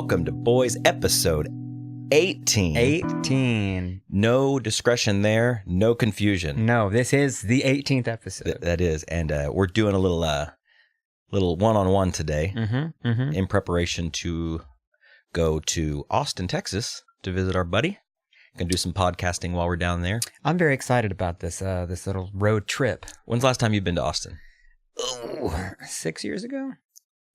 Welcome to Boys episode 18. 18. No discretion there, no confusion. No, this is the 18th episode. That is, and we're doing a little one-on-one today in preparation to go to Austin, Texas to visit our buddy. Gonna do some podcasting while we're down there. I'm very excited about this little road trip. When's the last time you've been to Austin? Oh, 6 years ago?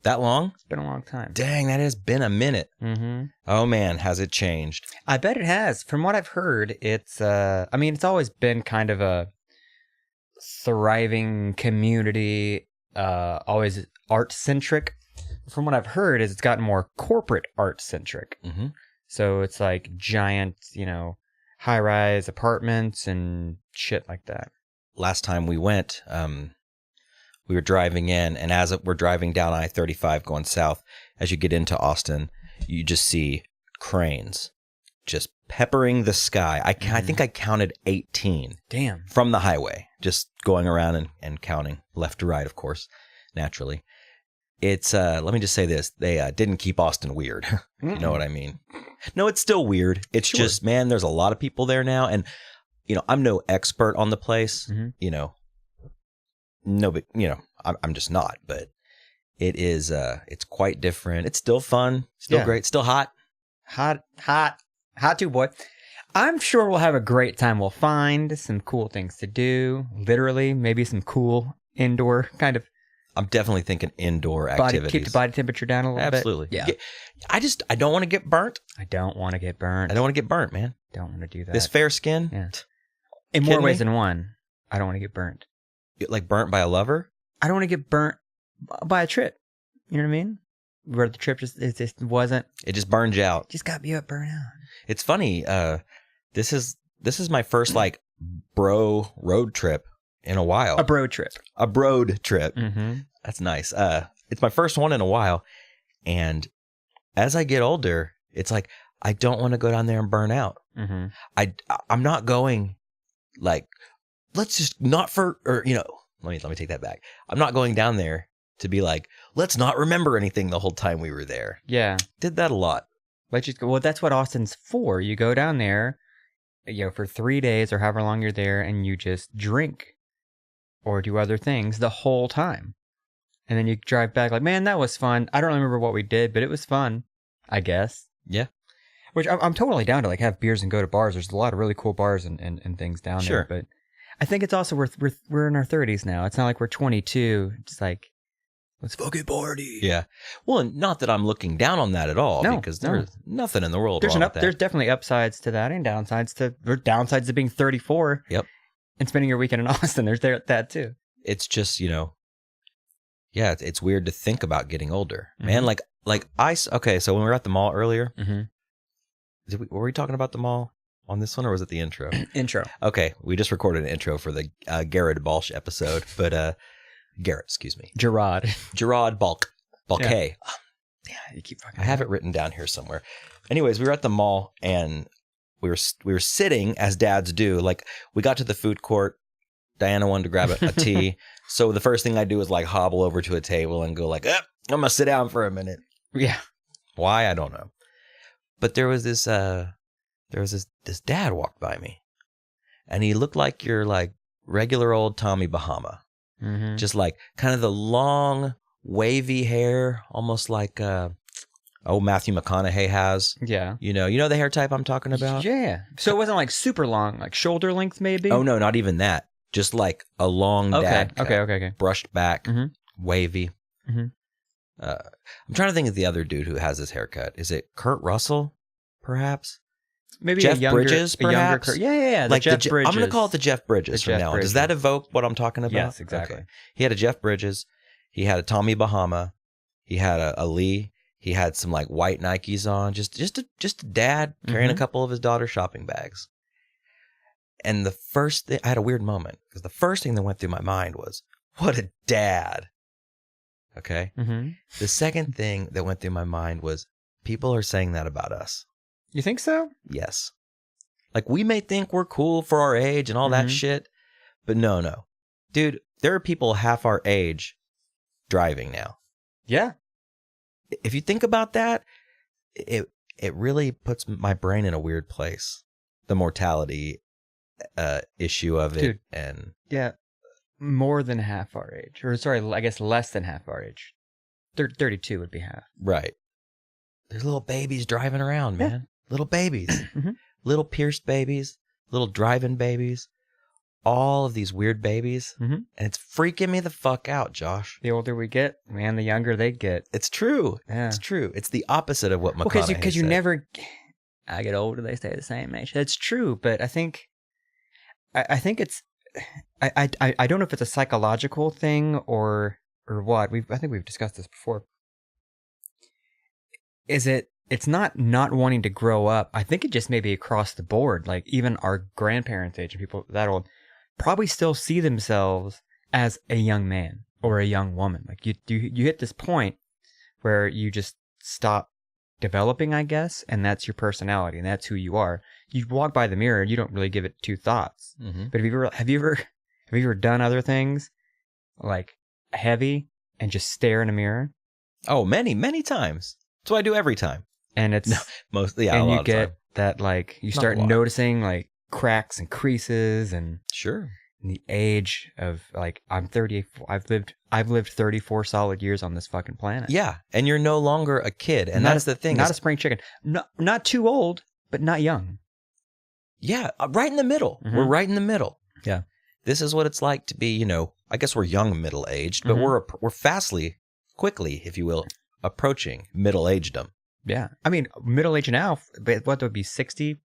That long? It's been a long time. Dang, that has been a minute. Mm-hmm. Oh man, has it changed? I bet it has. From what I've heard, it's it's always been kind of a thriving community, always art-centric. From what I've heard is it's gotten more corporate art-centric. Mm-hmm. So it's like giant, high-rise apartments and shit like that. Last time we went, we were driving in, and as we're driving down I-35 going south, as you get into Austin, you just see cranes just peppering the sky. I think I counted 18. Damn. From the highway, just going around and counting left to right, of course, naturally. It's, let me just say this. They didn't keep Austin weird. You know what I mean? No, it's still weird. It's just, man, there's a lot of people there now. And, I'm no expert on the place, no, but, I'm just not. But it is, it's quite different. It's still fun. Still great. Still hot. Hot too, boy. I'm sure we'll have a great time. We'll find some cool things to do. Literally, maybe some cool indoor kind of. I'm definitely thinking indoor activities. Keep the body temperature down a little bit. Absolutely. Yeah. I don't want to get burnt. I don't want to get burnt. I don't want to get burnt, man. Don't want to do that. This fair skin. Yeah. In more ways than one, I don't want to get burnt. Like burnt by a lover? I don't want to get burnt by a trip. You know what I mean? Where the trip just wasn't. It just burned you out. Just got me up, burnt out. It's funny. This is my first bro road trip in a while. A bro trip. A broad trip. Mm-hmm. That's nice. It's my first one in a while. And as I get older, it's like, I don't want to go down there and burn out. Mm-hmm. I'm not going let's just not let me take that back. I'm not going down there to be like, let's not remember anything the whole time we were there. Yeah. Did that a lot. Let's just go. Well, that's what Austin's for. You go down there, for 3 days or however long you're there, and you just drink or do other things the whole time. And then you drive back like, man, that was fun. I don't remember what we did, but it was fun, I guess. Yeah. Which I'm totally down to have beers and go to bars. There's a lot of really cool bars and things down there. But I think it's also we're in our 30s now. It's not like we're 22. It's like, let's fucking party. Yeah. Well, not that I'm looking down on that at all, because there's nothing in the world wrong with that. There's definitely upsides to that and downsides to being 34. Yep. And spending your weekend in Austin. There's that too. It's just, it's weird to think about getting older. Mm-hmm. Man, so when we were at the mall earlier, mm-hmm. Were we talking about the mall on this one, or was it the intro? Intro. Okay, we just recorded an intro for the Garrett Balch episode, but Garrett, excuse me. Gerard Balk. Yeah. Yeah, you keep fucking. I have it written down here somewhere. Anyways, we were at the mall and we were sitting as dads do. Like, we got to the food court. Diana wanted to grab a tea, so the first thing I do is hobble over to a table and go I'm gonna sit down for a minute. Yeah. Why? I don't know. But there was this dad walked by me, and he looked like your regular old Tommy Bahama, just kind of the long wavy hair, almost like Matthew McConaughey has. Yeah. You know the hair type I'm talking about? Yeah. So it wasn't super long, shoulder length maybe? Oh no, not even that. Just a long dad cut. Okay. Brushed back, Mm-hmm. wavy. Mm-hmm. I'm trying to think of the other dude who has this haircut. Is it Kurt Russell, perhaps? Maybe Jeff Bridges, perhaps? Yeah. Jeff Bridges. I'm going to call it the Jeff Bridges from now on. Does that evoke what I'm talking about? Yes, exactly. Okay. He had a Jeff Bridges. He had a Tommy Bahama. He had a Lee. He had some white Nikes on. Just a dad carrying a couple of his daughter's shopping bags. And the first thing, I had a weird moment, because the first thing that went through my mind was, what a dad. Okay? Mm-hmm. The second thing that went through my mind was, people are saying that about us. You think so? Yes. We may think we're cool for our age and all that shit, but no. Dude, there are people half our age driving now. Yeah. If you think about that, it really puts my brain in a weird place. The mortality issue of it. Dude. And Yeah, more than half our age. Or sorry, I guess less than half our age. 32 would be half. right. There's little babies driving around, man. Yeah. Little babies. Mhm. Little pierced babies, little driving babies. All of these weird babies. Mhm. And it's freaking me the fuck out, Josh. The older we get, man, the younger they get. It's true. Yeah. It's true. It's the opposite of what McConaughey Because you said. never... I get older, they stay the same age. That's true, but I think it's... I don't know if it's a psychological thing or what. I think we've discussed this before. It's not wanting to grow up. I think it just may be across the board. Like even our grandparents' age and people that old probably still see themselves as a young man or a young woman. Like you hit this point where you just stop developing, I guess, and that's your personality and that's who you are. You walk by the mirror and you don't really give it two thoughts. Mm-hmm. But have you ever done other things like heavy and just stare in a mirror? Oh, many times. That's what I do every time. And it's Mostly, yeah, and a lot you of get time. that like you Not start a lot. noticing like cracks and creases and Sure. the age of like I'm 34. I've lived 34 solid years on this fucking planet. Yeah, and you're no longer a kid, and that's the thing. Not a spring chicken. Not too old, but not young. Yeah, right in the middle. Mhm. We're right in the middle. Yeah. This is what it's like to be, I guess we're young middle-aged, but Mhm. we're quickly, if you will, approaching middle-agedom. Yeah. I mean, middle age now, but what would be 60?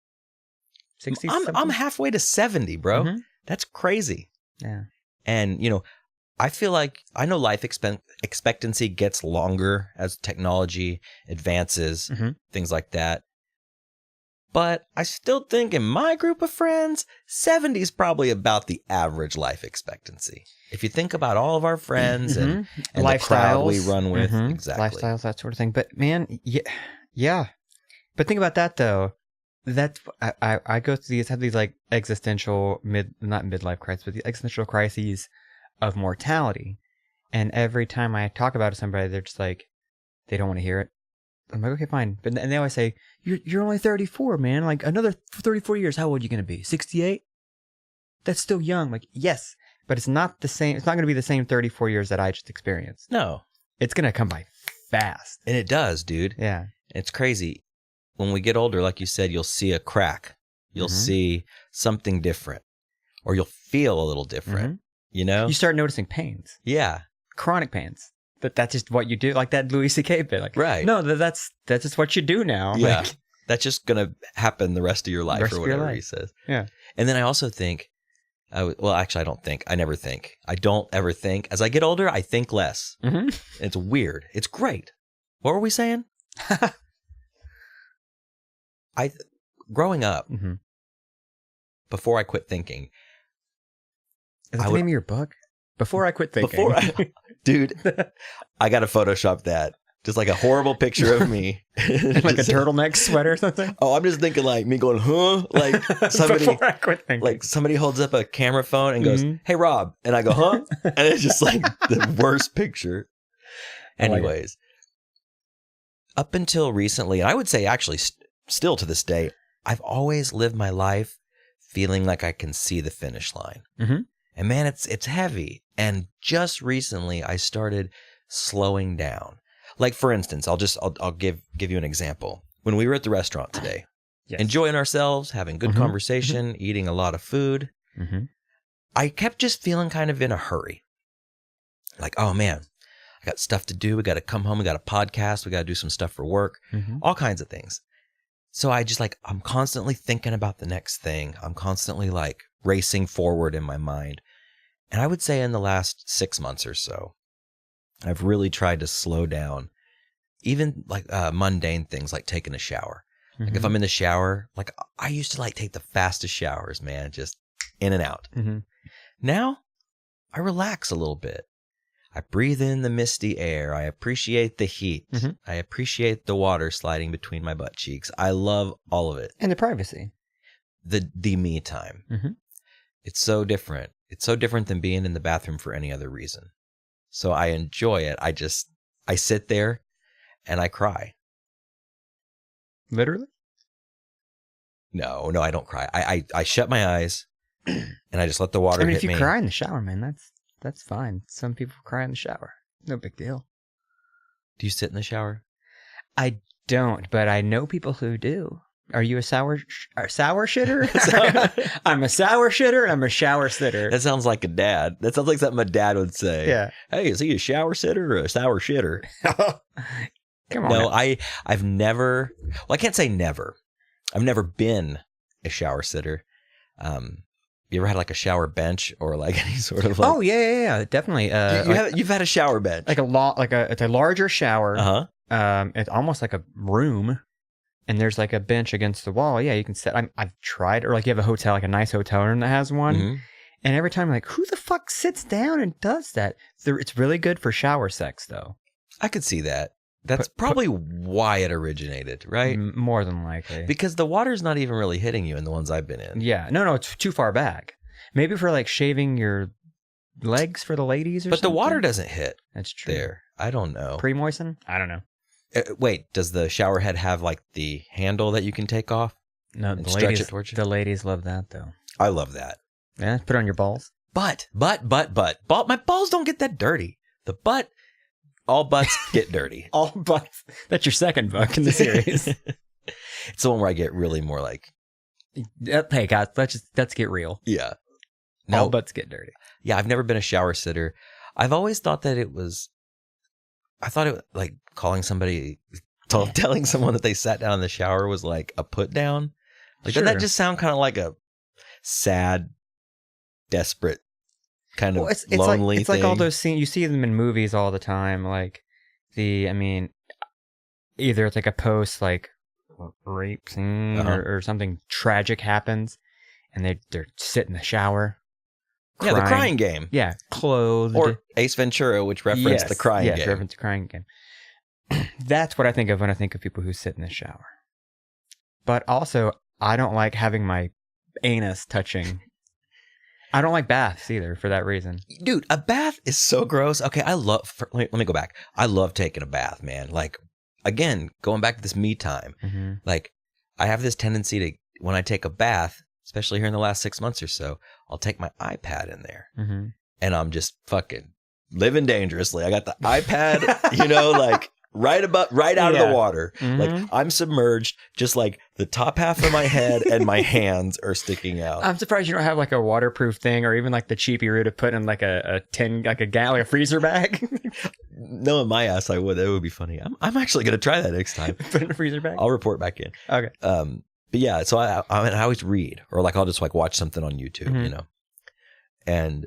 60 I'm halfway to 70, bro. Mhm. That's crazy. Yeah. And, I feel like I know life expectancy gets longer as technology advances, Mhm. things like that. But I still think in my group of friends, 70 is probably about the average life expectancy. If you think about all of our friends and the crowd we run with, Mhm. exactly. Lifestyles, that sort of thing. But man, yeah. But think about that though. That's I go through have these like existential not midlife crises, but the existential crises of mortality. And every time I talk about it to somebody, they're just like, they don't want to hear it. I'm like, okay, fine. But and they always say, you're only 34, man. Like another 34 years, how old are you gonna be? 68? That's still young. Like, yes, but it's not the same. It's not gonna be the same 34 years that I just experienced. No. It's gonna come by fast. And it does, dude. Yeah. It's crazy. When we get older, like you said, you'll see a crack. You'll see something different. Or you'll feel a little different. You start noticing pains. Yeah. Chronic pains. But that's just what you do, like that Louis C.K. bit. Like, right. No, that's just what you do now. Yeah. Like, that's just going to happen the rest of your life or whatever he says. Yeah. And then I also think, well, actually, I don't think. I never think. I don't ever think. As I get older, I think less. Mm-hmm. It's weird. It's great. What were we saying? Growing up, before I quit thinking. Is that the name of your book? Before I quit thinking. Dude, I got to Photoshop that. Just like a horrible picture of me. Like a turtleneck sweater or something? Oh, I'm just thinking like me going, huh? Like somebody, before I quit thinking. Like somebody holds up a camera phone and goes, hey, Rob. And I go, huh? And it's just like the worst picture. Anyways, up until recently, and I would say actually still to this day, I've always lived my life feeling like I can see the finish line. Mm-hmm. And man, it's heavy. And just recently I started slowing down. Like for instance, I'll give you an example. When we were at the restaurant today, enjoying ourselves, having good conversation, eating a lot of food, I kept just feeling kind of in a hurry. Like, oh man, I got stuff to do. We got to come home. We got a podcast. We got to do some stuff for work, all kinds of things. So I just I'm constantly thinking about the next thing. I'm constantly like racing forward in my mind. And I would say in the last 6 months or so, I've really tried to slow down, even like mundane things like taking a shower. Like if I'm in the shower, like I used to like take the fastest showers, man, just in and out. Now I relax a little bit. I breathe in the misty air. I appreciate the heat. I appreciate the water sliding between my butt cheeks. I love all of it. And the privacy. The me time. It's so different. It's so different than being in the bathroom for any other reason. So I enjoy it. I sit there and I cry. Literally? No, I don't cry. I shut my eyes and I just let the water I mean, hit if you me. cry in the shower, man, that's fine. Some people cry in the shower. No big deal. Do you sit in the shower? I don't, but I know people who do. Are you a sour shitter? I'm a sour shitter and I'm a shower sitter. That sounds like a dad. That sounds like something a dad would say. Yeah. Hey, is he a shower sitter or a sour shitter? Come on. No, now. I've never. Well, I can't say never. I've never been a shower sitter. You ever had like a shower bench or like any sort of like? Oh yeah, definitely. You've had a shower bench, like it's a larger shower. It's almost like a room, and there's like a bench against the wall. Yeah, you can sit. I've tried, or like you have a hotel, like a nice hotel room that has one. Mm-hmm. And every time I'm like, who the fuck sits down and does that? It's really good for shower sex, though. I could see that. That's probably why it originated, right? More than likely. Because the water's not even really hitting you in the ones I've been in. Yeah. No, it's too far back. Maybe for like shaving your legs for the ladies or something. But the water doesn't hit. That's true. There. I don't know. Pre-moisten? I don't know. Wait, does the shower head have like the handle that you can take off? No, the ladies love that though. I love that. Yeah, put it on your balls. But. My balls don't get that dirty. The butt. All butts get dirty. All butts. That's your second book in the series. It's the one where I get really more like. Hey guys, let's get real. Yeah. All butts get dirty. Yeah, I've never been a shower sitter. I've always thought that it was. I thought it was like calling somebody, telling someone that they sat down in the shower was like a put down. Like, doesn't that just sound kind of like a sad, desperate kind of lonely thing? It's like all those scenes, you see them in movies all the time. Like either it's like a post like rape scene or something tragic happens and they're sitting in the shower. Yeah, the crying game. Yeah, clothed. Or Ace Ventura, which referenced the crying game. Yes, referenced the crying game. That's what I think of when I think of people who sit in the shower. But also, I don't like having my anus touching. I don't like baths either for that reason. Dude, a bath is so gross. Okay, let me go back. I love taking a bath, man. Like, again, going back to this me time. Mm-hmm. Like, I have this tendency to, when I take a bath, especially here in the last 6 months or so, I'll take my iPad in there. Mm-hmm. And I'm just fucking living dangerously. I got the iPad, like right out of the water. Mm-hmm. Like I'm submerged, just like the top half of my head and my hands are sticking out. I'm surprised you don't have like a waterproof thing or even like the cheapy route of putting like a tin, like a freezer bag. No, in my ass I would. That would be funny. I'm actually going to try that next time. Put it in a freezer bag? I'll report back in. Okay. But yeah, so I always read or like I'll just like watch something on YouTube, mm-hmm.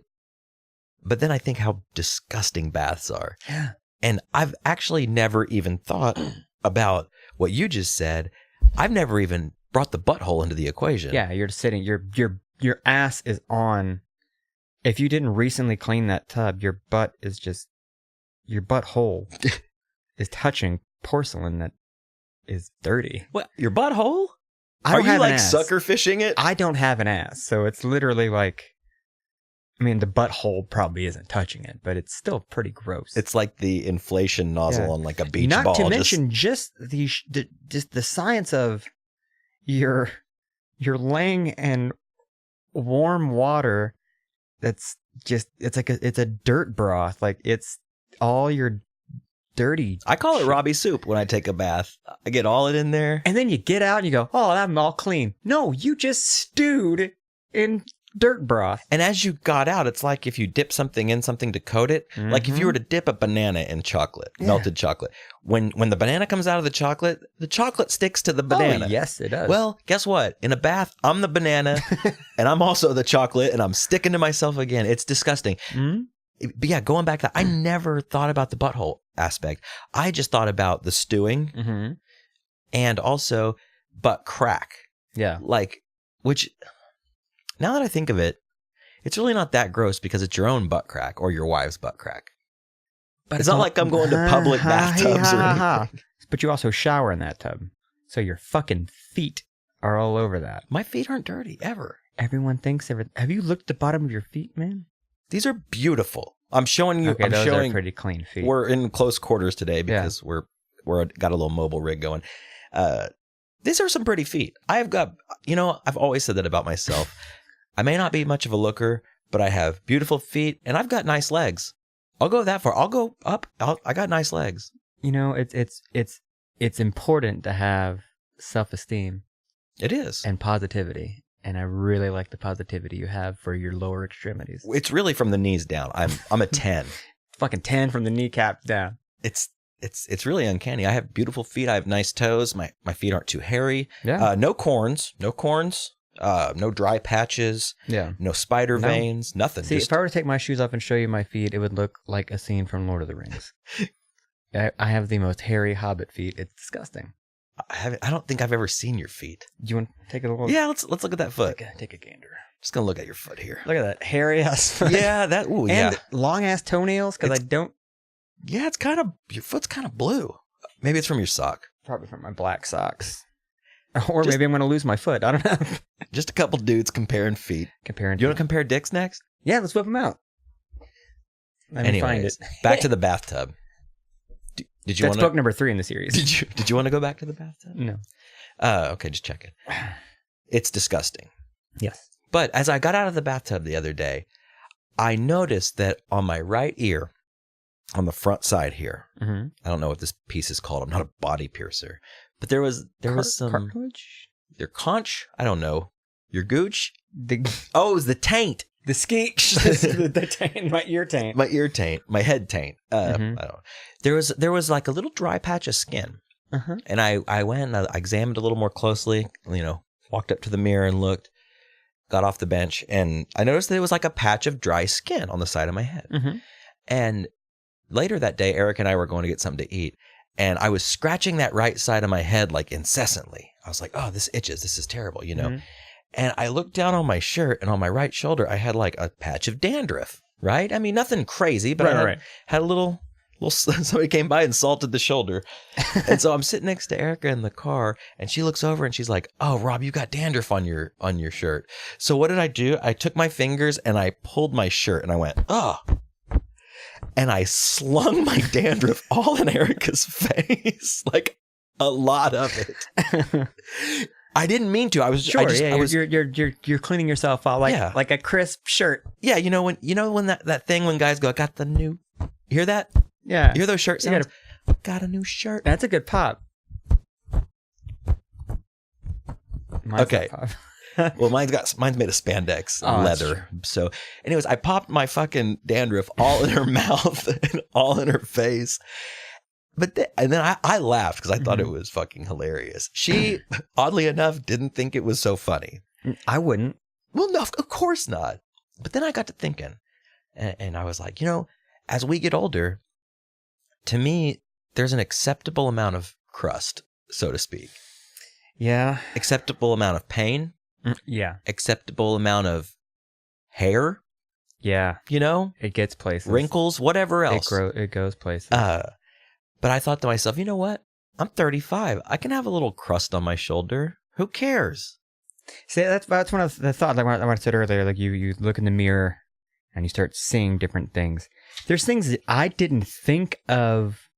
But then I think how disgusting baths are. Yeah. And I've actually never even thought about what you just said. I've never even brought the butthole into the equation. Yeah, you're just sitting, your ass is on. If you didn't recently clean that tub, your butthole is touching porcelain that is dirty. What? Your butthole? Are you like sucker fishing it? I don't have an ass, so it's literally like, I mean, the butthole probably isn't touching it, but it's still pretty gross. It's like the inflation nozzle on like a beach ball. Not to mention just the science of you're laying in warm water that's just it's a dirt broth. Like it's all your dirty. I call it Robby soup when I take a bath. I get all it in there. And then you get out and you go, oh, I'm all clean. No, you just stewed in dirt broth. And as you got out, it's like if you dip something in something to coat it. Mm-hmm. Like if you were to dip a banana in chocolate, melted chocolate. When the banana comes out of the chocolate sticks to the banana. Oh, yes, it does. Well, guess what? In a bath, I'm the banana and I'm also the chocolate and I'm sticking to myself again. It's disgusting. Mm-hmm. But yeah, going back to that, I never thought about the butthole aspect. I just thought about the stewing mm-hmm. and also butt crack. Yeah. Like, which... Now that I think of it, it's really not that gross because it's your own butt crack or your wife's butt crack. But it's not like I'm going to public bathtubs or anything. But you also shower in that tub. So your fucking feet are all over that. My feet aren't dirty, ever. Everyone thinks Have you looked at the bottom of your feet, man? These are beautiful. I'm showing you. Okay, those are pretty clean feet. We're in close quarters today because we're got a little mobile rig going. these are some pretty feet. I've got, I've always said that about myself. I may not be much of a looker, but I have beautiful feet and I've got nice legs. I'll go that far. I'll go up. I got nice legs. It's important to have self-esteem. It is. And positivity. And I really like the positivity you have for your lower extremities. It's really from the knees down. I'm a 10. Fucking 10 from the kneecap down. It's really uncanny. I have beautiful feet. I have nice toes. My feet aren't too hairy. Yeah. No corns. No dry patches. Yeah. No spider veins. Nothing. See, if I were to take my shoes off and show you my feet, it would look like a scene from Lord of the Rings. I have the most hairy hobbit feet. It's disgusting. I don't think I've ever seen your feet. Do you want to take a look? Yeah, let's look at that foot. Take a gander. Just gonna look at your foot here. Look at that hairy ass foot. Yeah, that. Ooh, and long ass toenails because I don't. Yeah, your foot's kind of blue. Maybe it's from your sock. Probably from my black socks. Or maybe I'm going to lose my foot. I don't know. Just a couple dudes comparing feet. You want to compare dicks next? Yeah, let's whip them out. Let me find it. Back to the bathtub. Did you That's book number 3 in the series. Did you want to go back to the bathtub? No. Okay, just check it. It's disgusting. Yes. But as I got out of the bathtub the other day, I noticed that on my right ear, on the front side here, I don't know what this piece is called. I'm not a body piercer. But there was some cartilage? Your conch? I don't know. Your gooch? It was the taint. The skeech. the taint. My ear taint. My ear taint. My head taint. I don't know. There was like a little dry patch of skin. And I went and I examined a little more closely, walked up to the mirror and looked, got off the bench, and I noticed that it was like a patch of dry skin on the side of my head. And later that day, Eric and I were going to get something to eat. And I was scratching that right side of my head like incessantly. I was like, oh, this itches. This is terrible, And I looked down on my shirt and on my right shoulder, I had like a patch of dandruff, right? I mean, nothing crazy, but I had a little, somebody came by and salted the shoulder. And so I'm sitting next to Erica in the car and she looks over and she's like, oh, Rob, you got dandruff on your shirt. So what did I do? I took my fingers and I pulled my shirt and I went, oh. And I slung my dandruff all in Erica's face, like a lot of it. I didn't mean to. I was sure. You're cleaning yourself out like a crisp shirt. Yeah, when that thing when guys go, I got the new. You hear that? Yeah. You hear those shirt sounds? Got a new shirt. That's a good pop. Okay. Well, mine's made of spandex leather. So, anyways, I popped my fucking dandruff all in her mouth and all in her face. But then I laughed because I thought it was fucking hilarious. She, oddly enough, didn't think it was so funny. I wouldn't. Well, no, of course not. But then I got to thinking, and I was like, as we get older, to me, there's an acceptable amount of crust, so to speak. Yeah. Acceptable amount of pain. Yeah. Acceptable amount of hair. Yeah. It gets places. Wrinkles, whatever else. It goes places. But I thought to myself, you know what? I'm 35. I can have a little crust on my shoulder. Who cares? See, that's one of the thoughts like what I said earlier. Like you look in the mirror and you start seeing different things. There's things that I didn't think of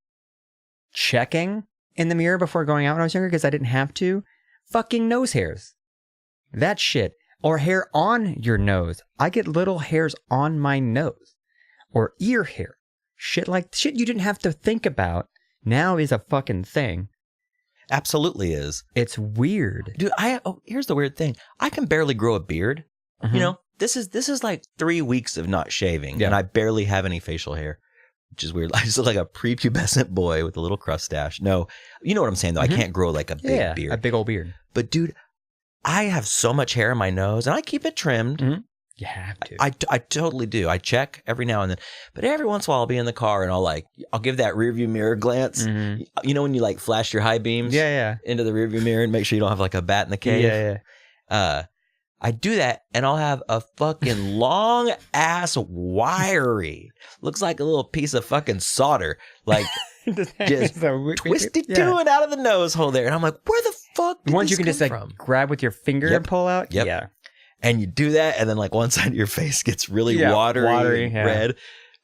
checking in the mirror before going out when I was younger because I didn't have to. Fucking nose hairs. That shit. Or hair on your nose. I get little hairs on my nose. Or ear hair. Shit you didn't have to think about now is a fucking thing. Absolutely is. It's weird. Dude, here's the weird thing. I can barely grow a beard. This is like 3 weeks of not shaving and I barely have any facial hair, which is weird. I just look like a prepubescent boy with a little crustache. No, you know what I'm saying though. I can't grow like a big beard. A big old beard. But dude, I have so much hair in my nose and I keep it trimmed. You have to. I totally do. I check every now and then. But every once in a while I'll be in the car and I'll give that rearview mirror glance. You know when you like flash your high beams into the rearview mirror and make sure you don't have like a bat in the cave? Yeah. I do that and I'll have a fucking long ass wiry. Looks like a little piece of fucking solder. Like just twisted to it out of the nose hole there. And I'm like, where the fuck did Ones this you can just come like from? grab with your finger and pull out? Yep. Yeah. And you do that and then like one side of your face gets really watery and red.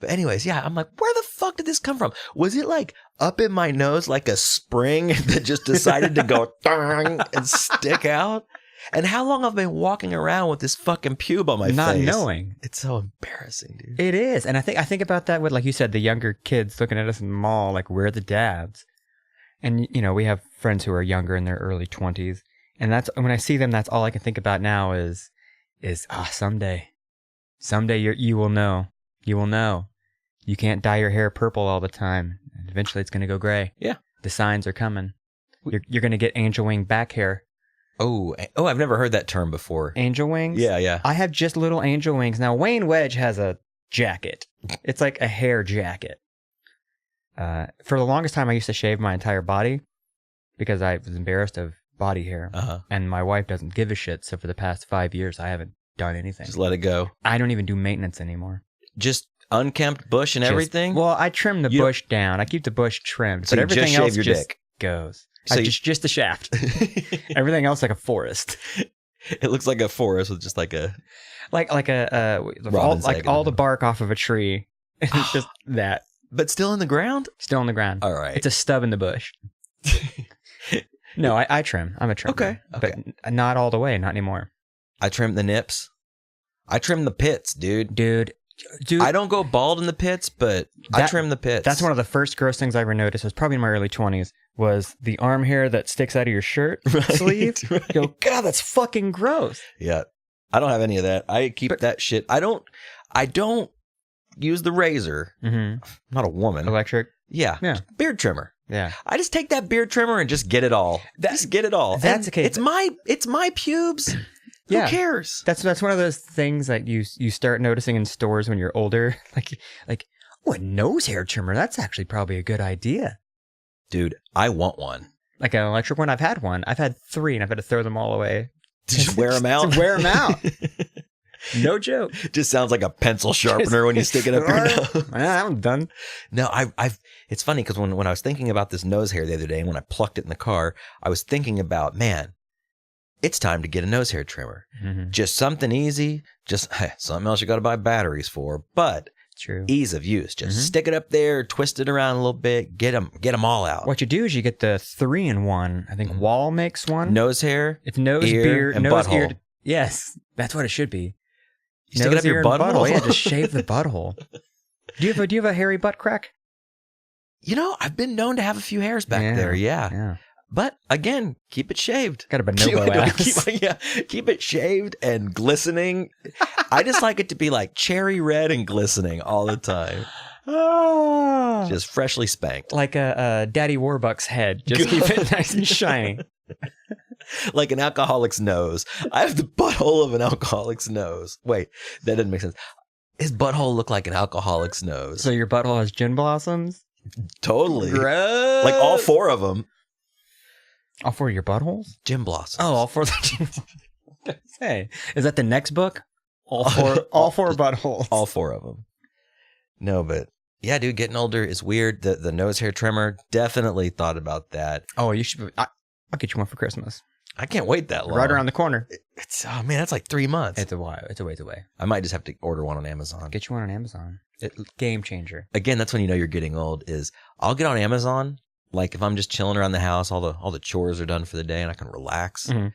But anyways, yeah, I'm like, where the fuck did this come from? Was it like up in my nose like a spring that just decided to go and stick out? And how long I've been walking around with this fucking pube on my face? Not knowing. It's so embarrassing, dude. It is. And I think about that with, like you said, the younger kids looking at us in the mall, like, we're the dads. And, you know, we have friends who are younger in their early 20s. And that's when I see them, that's all I can think about now is someday you will know. You will know. You can't dye your hair purple all the time. Eventually it's going to go gray. Yeah. The signs are coming. You're going to get angel wing back hair. Oh, I've never heard that term before. Angel wings? Yeah. I have just little angel wings. Now, Wayne Wedge has a jacket. It's like a hair jacket. For the longest time, I used to shave my entire body because I was embarrassed of body hair. And my wife doesn't give a shit. So for the past 5 years, I haven't done anything. Just let it go. I don't even do maintenance anymore. Just unkempt bush and everything? Well, I trim the bush down. I keep the bush trimmed. So but everything just shave else your just dick. goes. So just the shaft. Everything else like a forest. It looks like a forest with just like a... Like all the bark off of a tree. It's just that. But still in the ground? Still in the ground. All right. It's a stub in the bush. No, I trim. I'm a trimmer. Okay. But not all the way. Not anymore. I trim the nips. I trim the pits, dude. Dude. I don't go bald in the pits, but I trim the pits. That's one of the first gross things I ever noticed. It was probably in my early 20s. Was the arm hair that sticks out of your shirt sleeve. Right. You go, God, that's fucking gross. Yeah. I don't have any of that. I keep that shit. I don't use the razor. Mm-hmm. I'm not a woman. Electric? Yeah. Beard trimmer. Yeah. I just take that beard trimmer and just get it all. Just get it all. That's okay. It's my pubes. Yeah. Who cares? That's one of those things that you start noticing in stores when you're older. Like, oh, a nose hair trimmer. That's actually probably a good idea. Dude, I want one. Like an electric one? I've had one. I've had 3 and I've had to throw them all away. Just wear them out? Wear them out. No joke. Just sounds like a pencil sharpener when you stick it up your nose. I'm done. No, it's funny because when I was thinking about this nose hair the other day and when I plucked it in the car, I was thinking about, man, it's time to get a nose hair trimmer. Mm-hmm. Just something easy, just something else you got to buy batteries for, but true. Ease of use. Just stick it up there, twist it around a little bit, get them all out. What you do is you get the 3-in-1. I think Wall makes one. Nose hair, it's nose, ear, beard, and nose, butthole. ear. Yes, that's what it should be. You stick it up your butthole? Yeah, just shave the butthole. Do you have a hairy butt crack? You know, I've been known to have a few hairs back there. Yeah. But again, keep it shaved. Got a bonobo ass. Keep it shaved and glistening. I just like it to be like cherry red and glistening all the time. Just freshly spanked. Like a Daddy Warbucks head. Just keep it nice and shiny. Like an alcoholic's nose. I have the butthole of an alcoholic's nose. Wait, that didn't make sense. His butthole looked like an alcoholic's nose. So your butthole has gin blossoms? Totally. Gross. Like all 4 of them. All 4 of your buttholes? Gin blossoms. Oh, all 4 of the gin blossoms. Hey, is that the next book? All 4 buttholes. All 4 of them. No, but yeah, dude, getting older is weird. The nose hair trimmer, definitely thought about that. Oh, you should. I'll get you one for Christmas. I can't wait that long. Right around the corner. Oh man, that's like 3 months. It's a while. It's a ways away. I might just have to order one on Amazon. Get you one on Amazon. Game changer. Again, that's when you know you're getting old. Is I'll get on Amazon. Like if I'm just chilling around the house, all the chores are done for the day, and I can relax. Mm-hmm.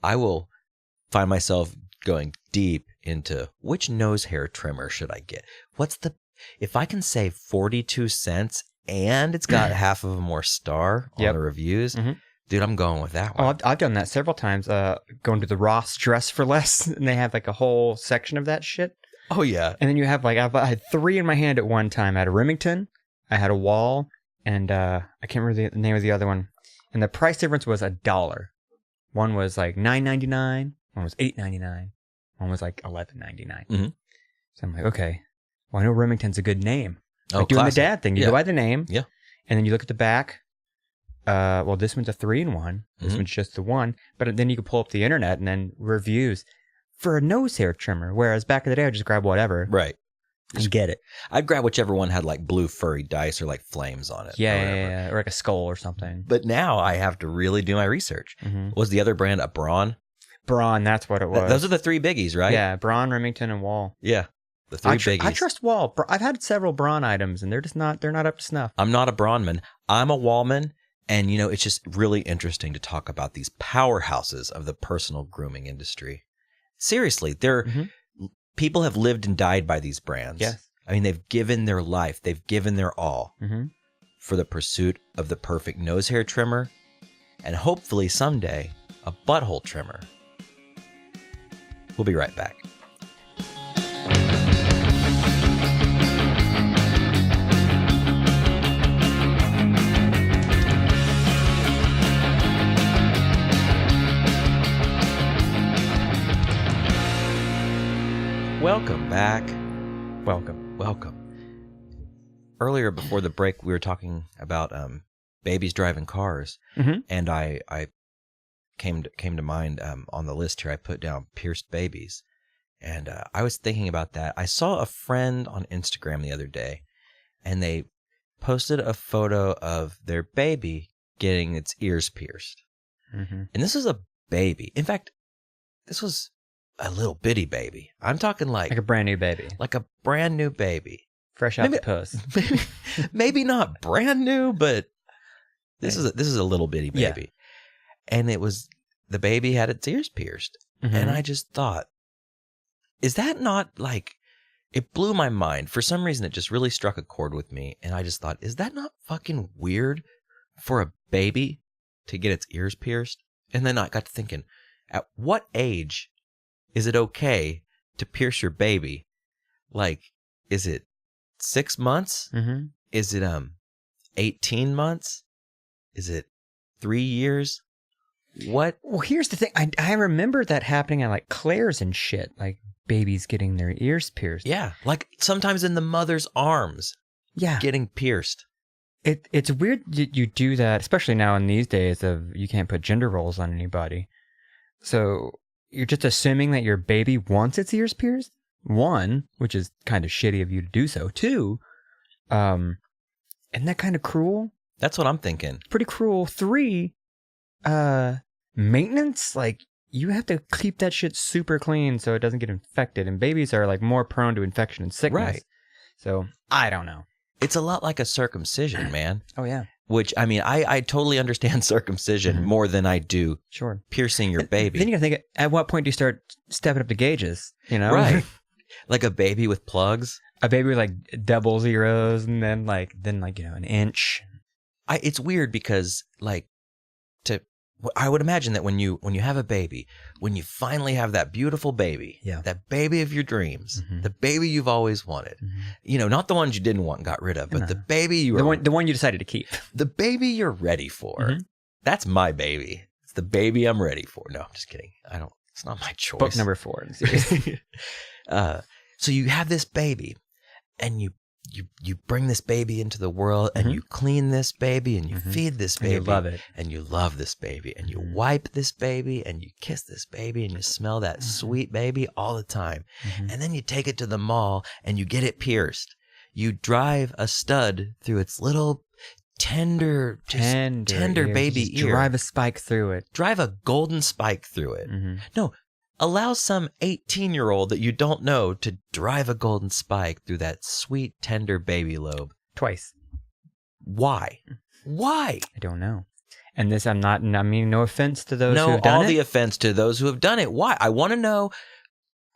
I will find myself going deep into which nose hair trimmer should I get? If I can save 42 cents and it's got half of a more star on the reviews. Mm-hmm. Dude, I'm going with that one. Oh, I've done that several times. Going to the Ross Dress for Less, and they have like a whole section of that shit. Oh, yeah. And then you have I had 3 in my hand at one time. I had a Remington, I had a Wall, and I can't remember the name of the other one. And the price difference was $1. One was like $9.99, one was $8.99, one was like $11.99. Mm-hmm. So I'm like, okay, well, I know Remington's a good name. Like doing the dad thing. You go by the name, and then you look at the back. Well, this one's a 3-in-1. This one's just the one. But then you can pull up the internet and then reviews for a nose hair trimmer. Whereas back in the day, I would just grab whatever. Right. And get it. I'd grab whichever one had like blue furry dice or like flames on it. Yeah. Or like a skull or something. But now I have to really do my research. Mm-hmm. Was the other brand a Braun? Braun, that's what it was. Those are the 3 biggies, right? Yeah, Braun, Remington, and Wall. Yeah. The three biggies. I trust Wall. I've had several Braun items, and they're not up to snuff. I'm not a Braunman. I'm a Wallman. And, it's just really interesting to talk about these powerhouses of the personal grooming industry. Seriously, people have lived and died by these brands. Yes. I mean, they've given their life. They've given their all for the pursuit of the perfect nose hair trimmer and hopefully someday a butthole trimmer. We'll be right back. Welcome back. Welcome. Earlier, before the break, we were talking about babies driving cars, and I came to mind on the list here. I put down pierced babies, and I was thinking about that. I saw a friend on Instagram the other day, and they posted a photo of their baby getting its ears pierced, and this is a baby. In fact, this was a little bitty baby. I'm talking like a brand new baby. Like a brand new baby. Fresh out the puss. Maybe not brand new, but this is a little bitty baby. Yeah. And the baby had its ears pierced. And I just thought, is that not like, it blew my mind. For some reason, it just really struck a chord with me. And I just thought, is that not fucking weird for a baby to get its ears pierced? And then I got to thinking, at what age is it okay to pierce your baby? Like, is it 6 months? Is it 18 months? Is it 3 years? What? Well, here's the thing. I remember that happening at like Claire's and shit. Like babies getting their ears pierced. Yeah, like sometimes in the mother's arms. Yeah, getting pierced. It's weird that you do that, especially now in these days of you can't put gender roles on anybody. So you're just assuming that your baby wants its ears pierced? One, which is kind of shitty of you to do so. Two, isn't that kind of cruel? That's what I'm thinking. Pretty cruel. Three, maintenance? Like, you have to keep that shit super clean so it doesn't get infected. And babies are like more prone to infection and sickness. Right. So, I don't know. It's a lot like a circumcision, man. Oh, yeah. Which, I mean, I totally understand circumcision more than I do piercing your baby. Then you gotta think, at what point do you start stepping up the gauges, Right. Like a baby with plugs. A baby with like double zeros and then an inch. It's weird because I would imagine that when you have a baby, when you finally have that beautiful baby, that baby of your dreams, the baby you've always wanted, not the ones you didn't want and got rid of, but the baby the one you decided to keep, the baby you're ready for. That's my baby. It's the baby I'm ready for. No, I'm just kidding. It's not my choice. Book number 4 in the series. So you have this baby, and you bring this baby into the world, and you clean this baby, and you feed this baby. And you love it. And you love this baby. And you wipe this baby, and you kiss this baby, and you smell that sweet baby all the time. And then you take it to the mall, and you get it pierced. You drive a stud through its little tender baby ear. Drive a spike through it. Drive a golden spike through it. No. Allow some 18-year-old that you don't know to drive a golden spike through that sweet, tender baby lobe. Twice. Why? I don't know. And this, I mean, no offense to those who have done it. No, all the offense to those who have done it. Why? I want to know.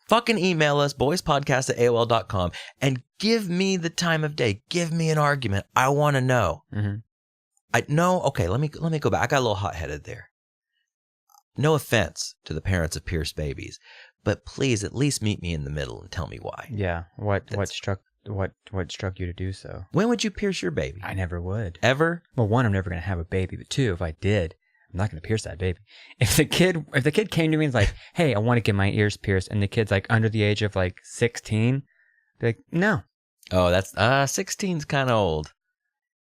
Fucking email us, boyspodcast@aol.com, and give me the time of day. Give me an argument. I want to know. Okay, let me go back. I got a little hot-headed there. No offense to the parents of pierced babies, but please at least meet me in the middle and tell me why. Yeah. What struck you to do so? When would you pierce your baby? I never would. Ever? Well, one, I'm never going to have a baby, but two, if I did, I'm not going to pierce that baby. If the kid came to me and was like, "Hey, I want to get my ears pierced," and the kid's like under the age of like 16, be like, "No." Oh, that's 16's kind of old.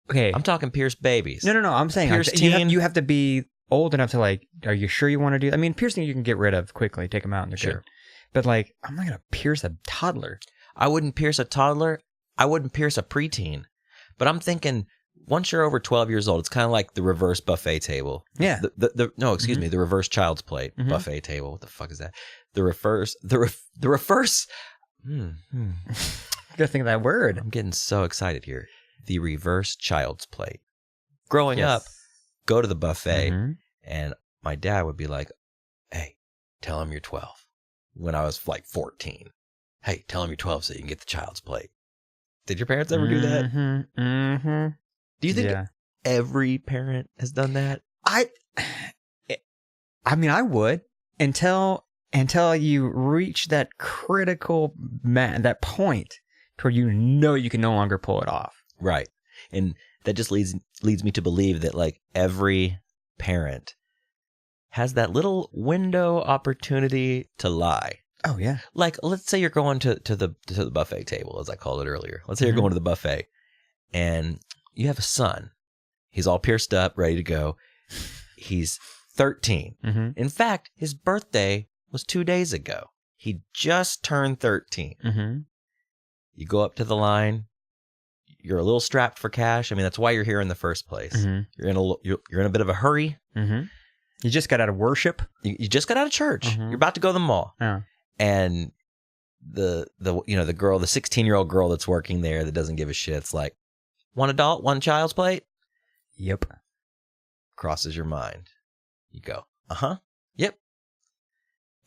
Okay. I'm talking pierced babies. No. I'm saying pierced you have to be old enough to like, are you sure you want to do? I mean, piercing you can get rid of quickly, take them out and they're good. But like, I'm not gonna pierce a toddler. I wouldn't pierce a toddler. I wouldn't pierce a preteen. But I'm thinking once you're over 12 years old, it's kind of like the reverse buffet table. Yeah. The reverse child's plate buffet table. What the fuck is that? The reverse Gotta think of that word. I'm getting so excited here. The reverse child's plate. Growing Yes. up, go to the buffet, Mhm. and my dad would be like, hey, tell him you're 12. When I was like 14. Hey, tell him you're 12 so you can get the child's plate. Did your parents ever do that? Mm-hmm. Do you think Yeah. every parent has done that? I mean, I would until you reach that critical that point where you know you can no longer pull it off. Right. And that just leads me to believe that like every parent has that little window opportunity to lie. Oh yeah. Like, let's say you're going to the buffet table, as I called it earlier. Let's say you're going to the buffet and you have a son. He's all pierced up, ready to go. He's 13. Mm-hmm. In fact, his birthday was 2 days ago. He just turned 13. Mm-hmm. You go up to the line. You're a little strapped for cash. I mean, that's why you're here in the first place. Mm-hmm. You're in a bit of a hurry. Mm-hmm. You just got out of worship. You just got out of church. Mm-hmm. You're about to go to the mall. Yeah. And the girl, the 16-year-old girl that's working there that doesn't give a shit, it's like, one adult, one child's plate? Yep. Crosses your mind. You go, yep.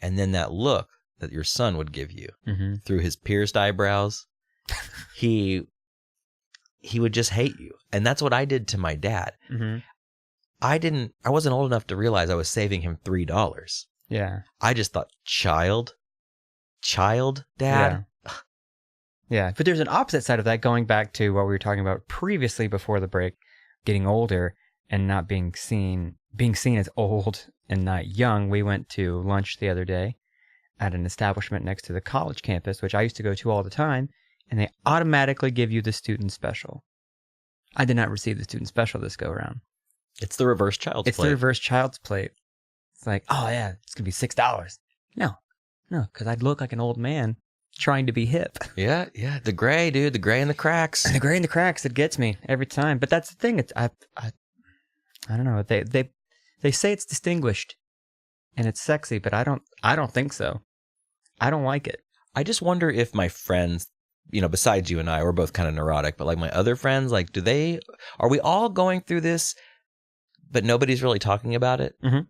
And then that look that your son would give you through his pierced eyebrows, he would just hate you. And that's what I did to my dad. Mm-hmm. I wasn't old enough to realize I was saving him $3. Yeah. I just thought, child, dad. Yeah. But there's an opposite side of that, going back to what we were talking about previously before the break, getting older and not being seen as old and not young. We went to lunch the other day at an establishment next to the college campus, which I used to go to all the time, and they automatically give you the student special. I did not receive the student special this go around. It's the reverse child's plate. It's the reverse child's plate. It's like, oh yeah, it's going to be $6. No, because I'd look like an old man trying to be hip. Yeah. The gray, dude. The gray and the cracks. And the gray and the cracks, it gets me every time. But that's the thing. It's I don't know. They say it's distinguished and it's sexy, but I don't think so. I don't like it. I just wonder if my friends, besides you and I, we're both kind of neurotic, but like my other friends, like, are we all going through this, but nobody's really talking about it? Mm-hmm.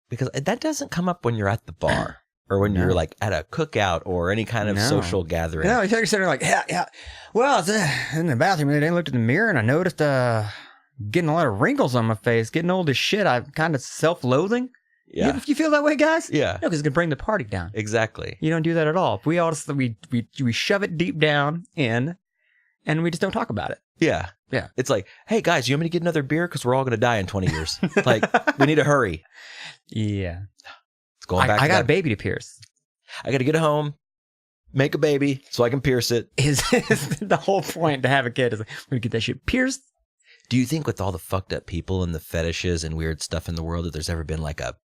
Because that doesn't come up when you're at the bar or when you're like at a cookout or any kind of social gathering. No, you're sitting there like, yeah. Well, I was in the bathroom and I looked in the mirror and I noticed getting a lot of wrinkles on my face, getting old as shit. I'm kind of self-loathing. Yeah. You feel that way, guys? Yeah. No, because it's going to bring the party down. Exactly. You don't do that at all. We all we shove it deep down in, and we just don't talk about it. Yeah. Yeah. It's like, hey, guys, you want me to get another beer? Because we're all going to die in 20 years. Like, we need to hurry. Yeah. It's going back I to got that. a baby to pierce. I got to get home, make a baby so I can pierce it. Is the whole point to have a kid is like, we're going to get that shit pierced. Do you think with all the fucked up people and the fetishes and weird stuff in the world that there's ever been like a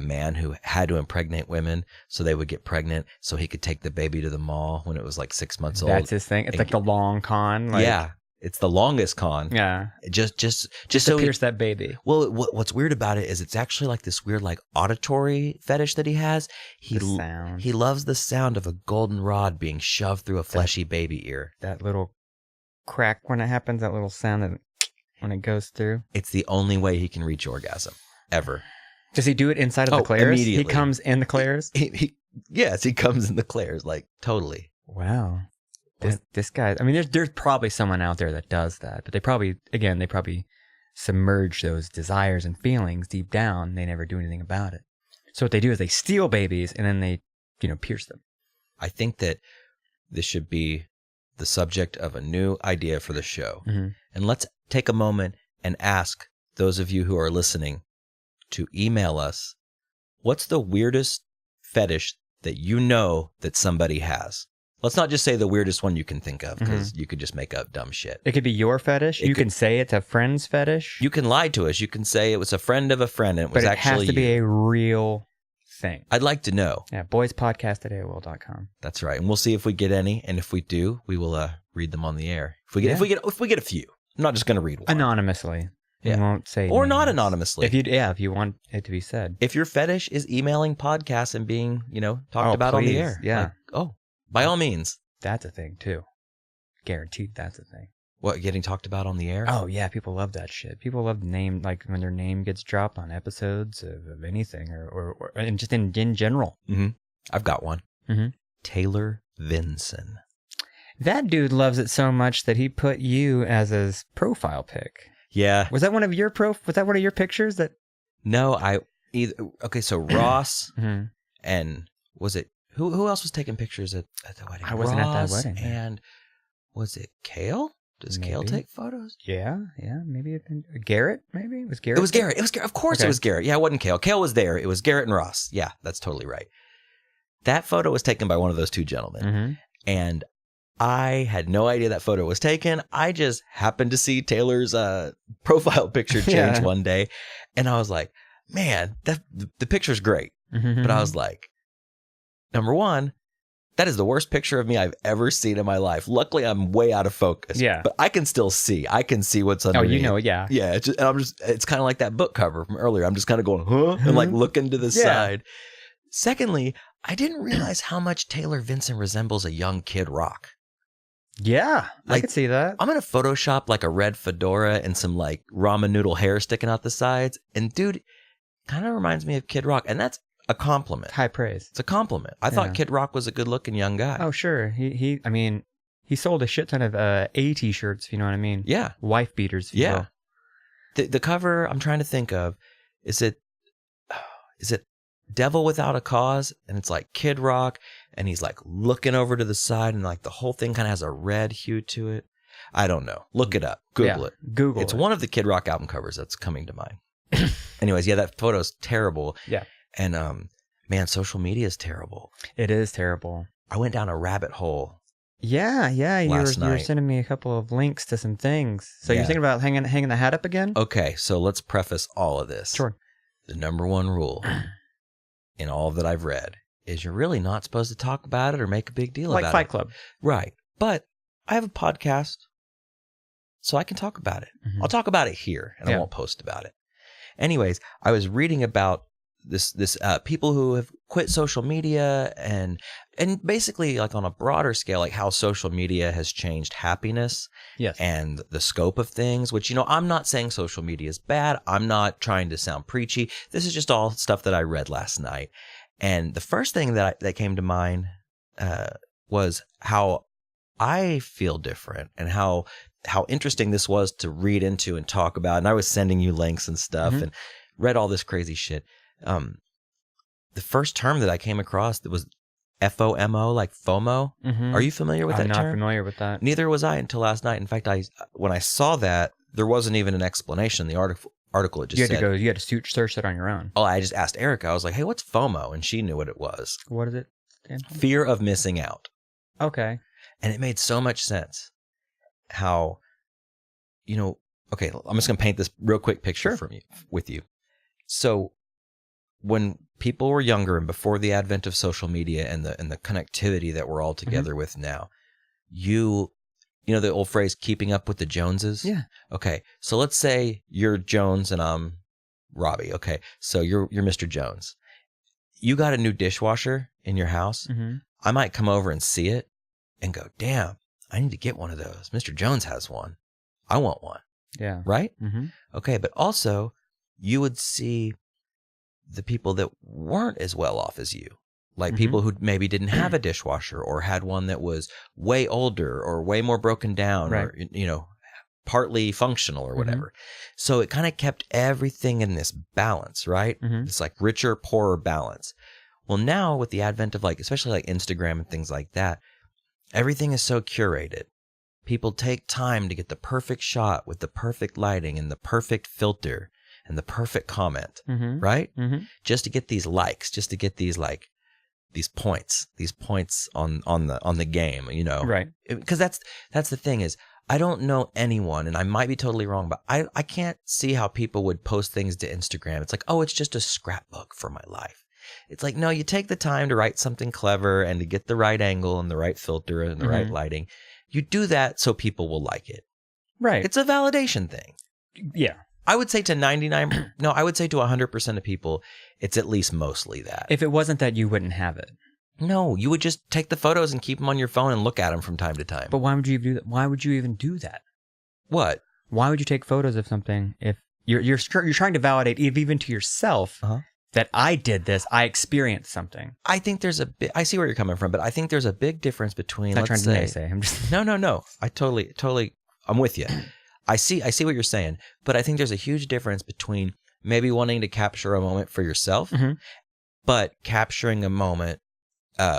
man who had to impregnate women so they would get pregnant so he could take the baby to the mall when it was like 6 months old? That's his thing. It's like the long con. Like, yeah. It's the longest con. Yeah. Just to so pierce that baby. Well, what's weird about it is it's actually like this weird like auditory fetish that he has. The sound. He loves the sound of a golden rod being shoved through a fleshy baby ear. That little crack when it happens, that little sound that when it goes through. It's the only way he can reach orgasm ever. Does he do it inside of the clairs? Immediately. He comes in the clairs? Yes, he comes in the clairs, like totally. Wow. This guy, I mean, there's probably someone out there that does that, but they probably submerge those desires and feelings deep down. They never do anything about it. So what they do is they steal babies and then they, pierce them. I think that this should be the subject of a new idea for the show. Mm-hmm. And let's take a moment and ask those of you who are listening to email us, what's the weirdest fetish that you know that somebody has? Let's not just say the weirdest one you can think of, because you could just make up dumb shit. It could be your fetish. You can say it's a friend's fetish. You can lie to us. You can say it was a friend of a friend and it was actually But it has to be a real thing. I'd like to know. Yeah, boyspodcast@AOL.com. That's right. And we'll see if we get any. And if we do, we will read them on the air. If we get a few. I'm not just going to read one. Anonymously. Yeah. We won't say or names. not anonymously. If you want it to be said. If your fetish is emailing podcasts and being, talked about on the please. air. Yeah. Like, By all means. That's a thing too. Guaranteed that's a thing. What, getting talked about on the air? Oh yeah, people love that shit. People love name, like when their name gets dropped on episodes of anything or and just in general. Mm-hmm. I've got one. Mm-hmm. Taylor Vinson. That dude loves it so much that he put you as his profile pic. Yeah. Was that one of your pictures that? No, okay, so Ross Mm-hmm. and was it who else was taking pictures at the wedding? I wasn't at that Ross wedding. And was it Kale? Does Kale Maybe. take photos? Yeah, maybe Garrett. Maybe it was Garrett. It was Garrett. Of course, Okay. it was Garrett. Yeah, it wasn't Kale. Kale was there. It was Garrett and Ross. Yeah, that's totally right. That photo was taken by one of those two gentlemen, Mm-hmm. and I had no idea that photo was taken. I just happened to see Taylor's profile picture change one day, and I was like, "Man, the picture's great." Mm-hmm. But I was like, number one, that is the worst picture of me I've ever seen in my life. Luckily, I'm way out of focus. Yeah. But I can still see. I can see what's underneath. Yeah. Yeah. It's kind of like that book cover from earlier. I'm just kind of going, huh? And like looking to the side. Secondly, I didn't realize how much Taylor Vinson resembles a young Kid Rock. Yeah, I Like, could see that. I'm going to Photoshop like a red fedora and some like ramen noodle hair sticking out the sides. And dude, kind of reminds me of Kid Rock. And that's a compliment. High praise. It's a compliment. I thought Kid Rock was a good looking young guy. Oh, sure. I mean, he sold a shit ton of A t-shirts, if you know what I mean. Yeah. Wife beaters, if you will. The cover I'm trying to think of, is it Devil Without a Cause? And it's like Kid Rock, and he's like looking over to the side, and like the whole thing kind of has a red hue to it. I don't know. Look it up. Google it. Google It's it. one of the Kid Rock album covers that's coming to mind. Anyways, yeah, that photo's terrible. Yeah. And man, social media is terrible. It is terrible. I went down a rabbit hole. Yeah. You were night. sending me a couple of links to some things. So Yeah. you're thinking about hanging the hat up again? Okay, so let's preface all of this. Sure. The number one rule in all that I've read is you're really not supposed to talk about it or make a big deal Like about Fight it. Club. Right. But I have a podcast, so I can talk about it. Mhm. I'll talk about it here, and I won't post about it. Anyways, I was reading about this people who have quit social media and basically like on a broader scale, like how social media has changed happiness Yes. and the scope of things, which, you know, I'm not saying social media is bad. I'm not trying to sound preachy. This is just all stuff that I read last night. And the first thing that came to mind was how I feel different and how interesting this was to read into and talk about. And I was sending you links and stuff and read all this crazy shit. The first term that I came across that was FOMO, like FOMO. Mhm. Are you familiar with that I'm term? not familiar with that. Neither was I until last night. In fact, when I saw that, there wasn't even an explanation. The article it just You had said, to search that on your own. oh, I just asked Erica. I was like, hey, what's FOMO? And she knew what it was. What does it stand for? Fear of missing out. Okay. And it made so much sense how, you know, okay, I'm just going to paint this real quick picture with you. So when people were younger and before the advent of social media and the connectivity that we're all together with now, you know the old phrase, keeping up with the Joneses? Yeah. Okay. So let's say you're Jones and I'm Robby. Okay. So you're Mr. Jones. You got a new dishwasher in your house. Mm-hmm. I might come over and see it and go, damn, I need to get one of those. Mr. Jones has one. I want one. Yeah. Right? Mm-hmm. Okay. But also you would see the people that weren't as well off as you, like people who maybe didn't have a dishwasher or had one that was way older or way more broken down or, you know, partly functional or whatever. So it kind of kept everything in this balance, right? It's like richer, poorer balance. Well, now with the advent of like, especially like Instagram and things like that, everything is so curated. People take time to get the perfect shot with the perfect lighting and the perfect filter and the perfect comment, right? Just to get these likes, just to get these like these points on the game, you know? Right. Because that's the thing is, I don't know anyone, and I might be totally wrong, but I can't see how people would post things to Instagram. It's like, oh, it's just a scrapbook for my life. It's like, no, you take the time to write something clever and to get the right angle and the right filter and the right lighting. You do that so people will like it. Right. It's a validation thing. Yeah. I would say to 100% of people, it's at least mostly that. If it wasn't that, you wouldn't have it. No, you would just take the photos and keep them on your phone and look at them from time to time. But why would you even do that? Why would you even do that? What? Why would you take photos of something if you're trying to validate even to yourself that I did this, I experienced something? I think there's a bit. I see where you're coming from, but I think there's a big difference between. I'm not let's trying to say, naysay. I'm just no. I totally. I'm with you. I see what you're saying, but I think there's a huge difference between maybe wanting to capture a moment for yourself, but capturing a moment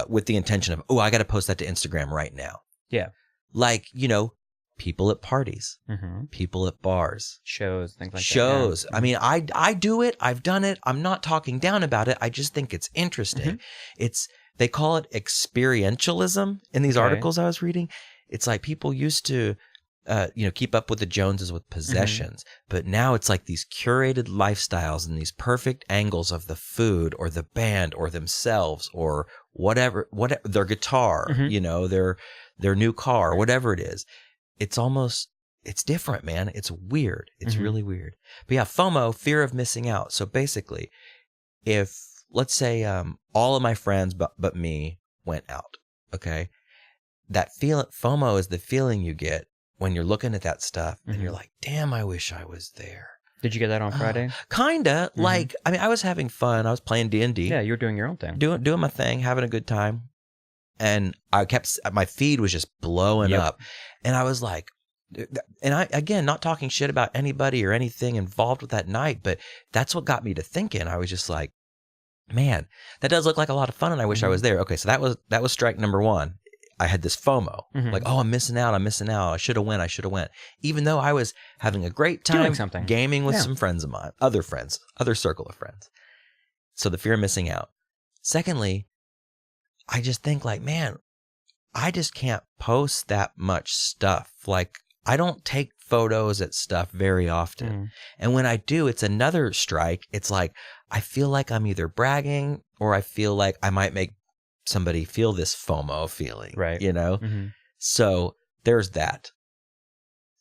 with the intention of, I got to post that to Instagram right now. Yeah. Like, people at parties, people at bars, shows, things like shows. that. Yeah. I mean, I do it. I've done it. I'm not talking down about it. I just think it's interesting. They call it experientialism in these articles I was reading. It's like people used to, keep up with the Joneses with possessions, but now it's like these curated lifestyles and these perfect angles of the food or the band or themselves or whatever their guitar, their new car, whatever it is. It's different, man. It's weird. It's really weird. But yeah, FOMO, fear of missing out. So basically, if let's say all of my friends but me went out, okay, that FOMO is the feeling you get when you're looking at that stuff and you're like, damn, I wish I was there. Did you get that on Friday? Kinda. Like, I mean, I was having fun. I was playing D&D. Yeah, you were doing your own thing. Doing my thing, having a good time. And my feed was just blowing up. And I was like, and I, again, not talking shit about anybody or anything involved with that night, but that's what got me to thinking. I was just like, man, that does look like a lot of fun and I wish I was there. Okay, so that was strike number one. I had this FOMO, like, I'm missing out. I should have went. Even though I was having a great time doing something, gaming with some friends of mine, other circle of friends. So the fear of missing out. Secondly, I just think like, man, I just can't post that much stuff. Like, I don't take photos at stuff very often. And when I do, it's another strike. It's like, I feel like I'm either bragging or I feel like I might make somebody feel this FOMO feeling, right? So there's that.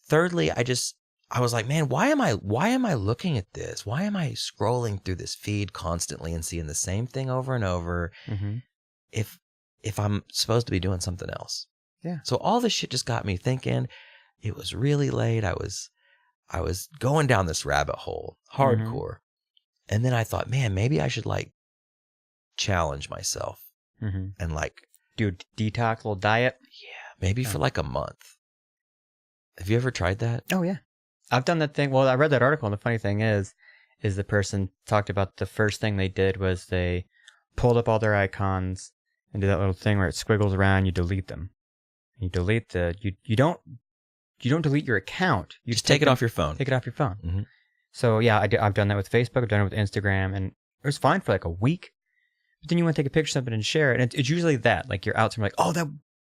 Thirdly, I was like, man, why am I looking at this? Why am I scrolling through this feed constantly and seeing the same thing over and over? If I'm supposed to be doing something else. Yeah. So all this shit just got me thinking. It was really late. I was going down this rabbit hole hardcore. And then I thought, man, maybe I should like challenge myself. And like do a detox, little diet. Yeah, maybe for like a month. Have you ever tried that? Oh yeah, I've done that thing. Well, I read that article, and the funny thing is the person talked about the first thing they did was they pulled up all their icons and do that little thing where it squiggles around. You delete them. You delete you don't delete your account. You just take it off your phone. Take it off your phone. So yeah, I've done that with Facebook. I've done it with Instagram, and it was fine for like a week. But then you want to take a picture of something and share it. And it's usually that. Like you're out somewhere like, oh, that's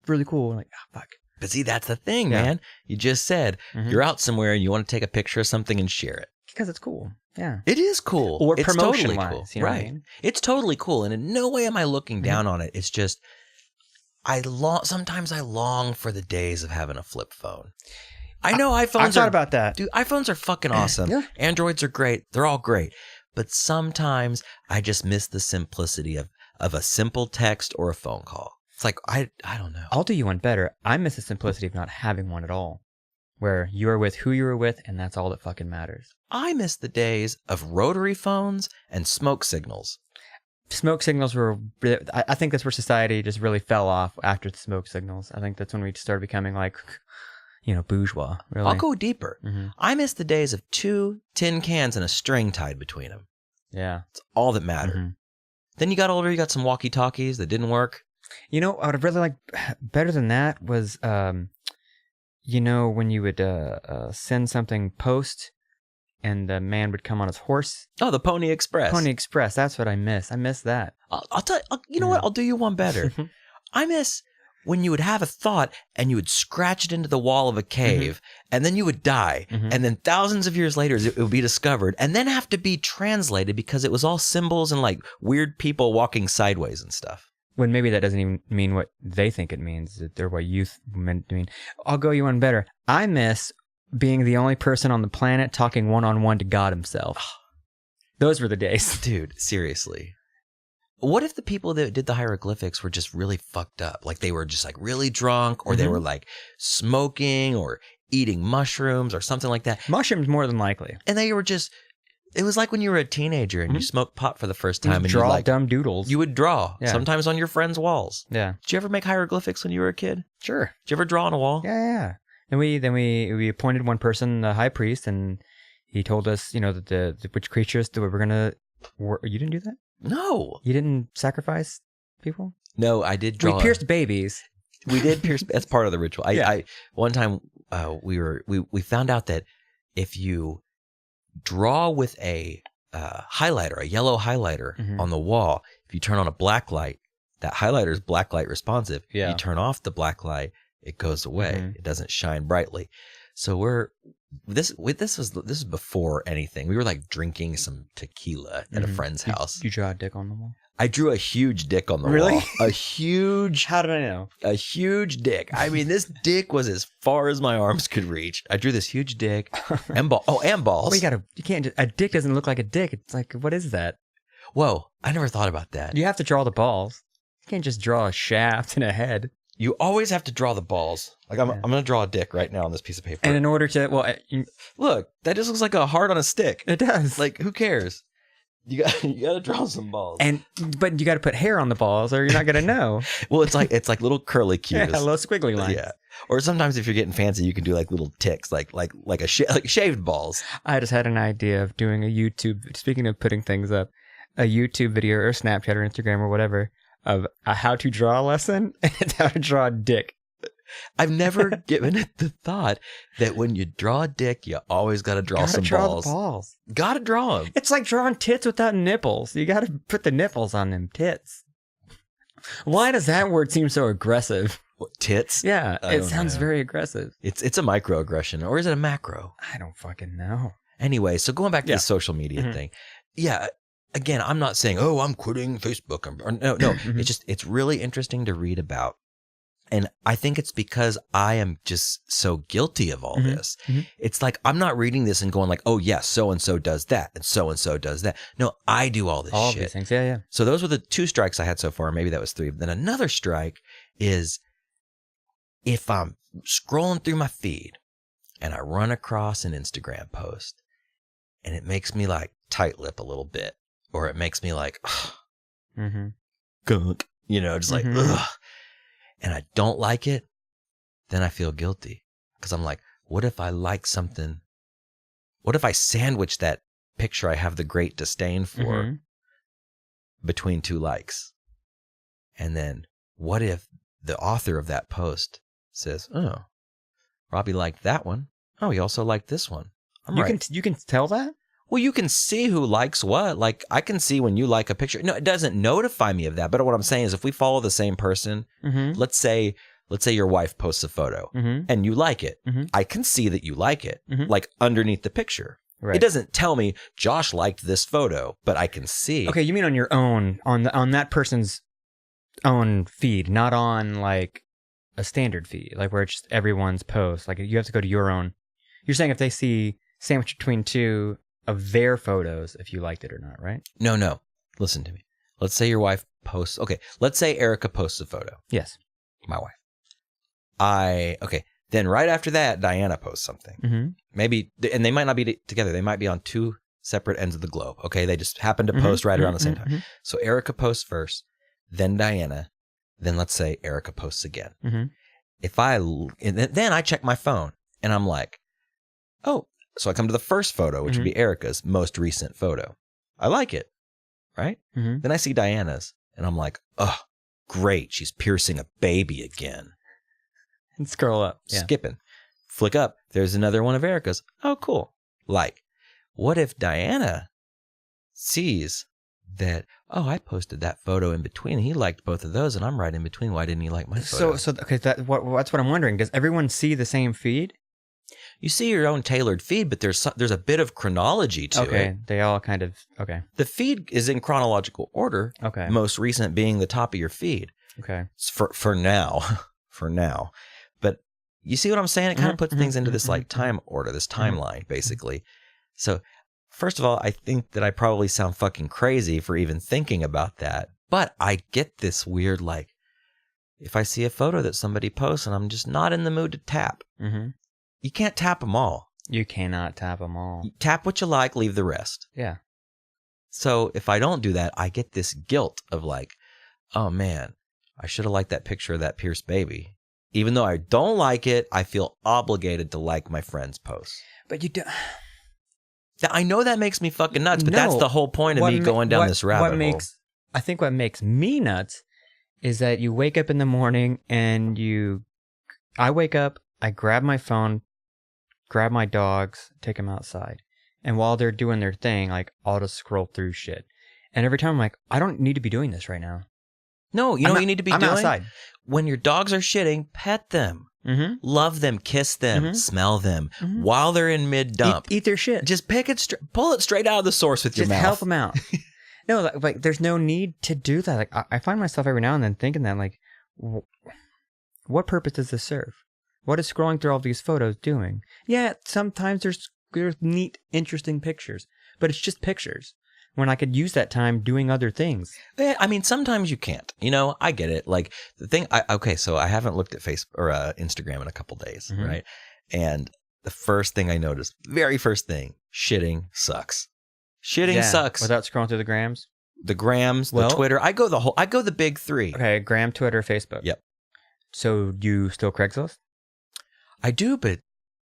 really cool. And like, oh, fuck. But see, that's the thing, man. You just said you're out somewhere and you want to take a picture of something and share it. Because it's cool. Yeah. It is cool. Or it's promotion-wise. Totally cool. You know what I mean? It's totally cool. And in no way am I looking down on it. It's just, sometimes I long for the days of having a flip phone. I know iPhones I thought about that. Dude, iPhones are fucking awesome. Androids are great. They're all great. But sometimes I just miss the simplicity of a simple text or a phone call. It's like, I don't know. I'll do you one better. I miss the simplicity of not having one at all. Where you are with who you were with, and that's all that fucking matters. I miss the days of rotary phones and smoke signals. Smoke signals were, I think that's where society just really fell off after the smoke signals. I think that's when we started becoming like, bourgeois. Really. I'll go deeper. I miss the days of 2 tin cans and a string tied between them. Yeah. It's all that mattered. Then you got older, you got some walkie-talkies that didn't work. I would have really liked better than that was, when you would send something post and the man would come on his horse. Oh, the Pony Express. Pony Express. That's what I miss. I miss that. I'll tell you, you know what? I'll do you one better. I miss when you would have a thought and you would scratch it into the wall of a cave and then you would die. And then thousands of years later, it would be discovered and then have to be translated because it was all symbols and like weird people walking sideways and stuff. When maybe that doesn't even mean what they think it means, or what you meant to mean. I'll go you one better. I miss being the only person on the planet talking one-on-one to God himself. Those were the days. Dude, seriously. What if the people that did the hieroglyphics were just really fucked up? Like they were just like really drunk, or they were like smoking or eating mushrooms or something like that. Mushrooms more than likely. And they were just, it was like when you were a teenager and you smoked pot for the first time and draw you like dumb doodles. You would draw sometimes on your friends' walls. Yeah. Did you ever make hieroglyphics when you were a kid? Sure. Did you ever draw on a wall? Yeah. And we appointed one person, the high priest, and he told us, that the which creatures that we were gonna. You didn't do that? No. You didn't sacrifice people? No, I did draw. We pierced babies. We did pierce. That's part of the ritual. I one time we found out that if you draw with a highlighter, a yellow highlighter on the wall, if you turn on a black light, that highlighter is black light responsive. Yeah. You turn off the black light, it goes away. It doesn't shine brightly. So this is before anything. We were like drinking some tequila at a friend's house. You draw a dick on the wall? I drew a huge dick on the Really? wall. A huge. How did I know? A huge dick. I mean, this dick was as far as my arms could reach. I drew this huge dick and balls. Well, you can't. A dick doesn't look like a dick. It's like, what is that? Whoa, I never thought about that. You have to draw the balls. You can't just draw a shaft and a head. You always have to draw the balls. Like I'm going to draw a dick right now on this piece of paper. And in order to, look, that just looks like a heart on a stick. It does. Like, who cares? You got to draw some balls. But you got to put hair on the balls, or you're not gonna know. Well, it's like little curly cues. Yeah, little squiggly lines. Yeah. Or sometimes if you're getting fancy, you can do like little ticks, like shaved balls. I just had an idea of doing a YouTube. Speaking of putting things up, a YouTube video or Snapchat or Instagram or whatever of a how to draw lesson and how to draw a dick. I've never given it the thought that when you draw a dick, you always got to draw some balls. The balls. Got to draw them. It's like drawing tits without nipples. You got to put the nipples on them tits. Why does that word seem so aggressive? What, tits? Yeah, it sounds very aggressive. It's a microaggression, or is it a macro? I don't fucking know. Anyway, so going back to the social media thing. Yeah, again, I'm not saying, oh, I'm quitting Facebook. No. It's really interesting to read about. And I think it's because I am just so guilty of all this. It's like, I'm not reading this and going like, oh, yes, so-and-so does that, and so-and-so does that. No, I do all this shit. All of these things, yeah. So those were the 2 strikes I had so far. Maybe that was 3. Then another strike is if I'm scrolling through my feed and I run across an Instagram post and it makes me like tight lip a little bit, or it makes me like, gunk, just like, ugh. And I don't like it, then I feel guilty. Because I'm like, what if I like something? What if I sandwich that picture I have the great disdain for between 2 likes? And then what if the author of that post says, oh, Robby liked that one. Oh, he also liked this one. You can tell that? Well, you can see who likes what. Like, I can see when you like a picture. No, it doesn't notify me of that. But what I'm saying is if we follow the same person, let's say your wife posts a photo and you like it. I can see that you like it, like underneath the picture. Right. It doesn't tell me Josh liked this photo, but I can see. Okay, you mean on your own, on that person's own feed, not on like a standard feed, like where it's just everyone's post. Like you have to go to your own. You're saying if they see sandwiched between 2 of their photos, if you liked it or not, right? No. Listen to me. Let's say your wife posts. Okay, let's say Erica posts a photo. Yes. My wife. Okay. Then right after that, Diana posts something. Maybe, and they might not be together. They might be on 2 separate ends of the globe. Okay, they just happen to post right around the same time. So Erica posts first, then Diana, then let's say Erica posts again. Then I check my phone and I'm like, oh. So I come to the first photo, which would be Erica's most recent photo. I like it, right? Then I see Diana's, and I'm like, oh, great. She's piercing a baby again. And scroll up. Yeah. Skipping. Flick up. There's another one of Erica's. Oh, cool. Like, what if Diana sees that, oh, I posted that photo in between. He liked both of those, and I'm right in between. Why didn't he like my photo? So okay, that's what I'm wondering. Does everyone see the same feed? You see your own tailored feed, but there's a bit of chronology to it. Okay, they all kind of, okay. The feed is in chronological order. Okay. Most recent being the top of your feed. Okay. For now. But you see what I'm saying? It kind of puts things into this like time order, this timeline, basically. So first of all, I think that I probably sound fucking crazy for even thinking about that. But I get this weird, like, if I see a photo that somebody posts and I'm just not in the mood to tap, you can't tap them all. You cannot tap them all. You tap what you like, leave the rest. Yeah. So if I don't do that, I get this guilt of like, oh man, I should have liked that picture of that pierced baby. Even though I don't like it, I feel obligated to like my friend's posts. But you don't. I know that makes me fucking nuts, but that's the whole point of me going down this rabbit hole. I think what makes me nuts is that you wake up in the morning and I wake up, I grab my phone, grab my dogs, take them outside. And while they're doing their thing, like, I'll just scroll through shit. And every time I'm like, I don't need to be doing this right now. No, you know what you need to be doing? Outside. When your dogs are shitting, pet them. Love them, kiss them, smell them while they're in mid-dump. Eat their shit. Just pull it straight out of the source with your mouth. Just help them out. No, like there's no need to do that. Like I find myself every now and then thinking that, like, what purpose does this serve? What is scrolling through all these photos doing? Yeah, sometimes there's neat, interesting pictures, but it's just pictures. When I could use that time doing other things. Yeah, I mean, sometimes you can't. You know, I get it. Like the thing. So I haven't looked at Facebook or Instagram in a couple days, right? And the first thing I noticed, very first thing, shitting sucks. Shitting sucks. Without scrolling through the grams? The grams, the Twitter. I go the big three. Okay, gram, Twitter, Facebook. Yep. So do you still Craigslist? I do, but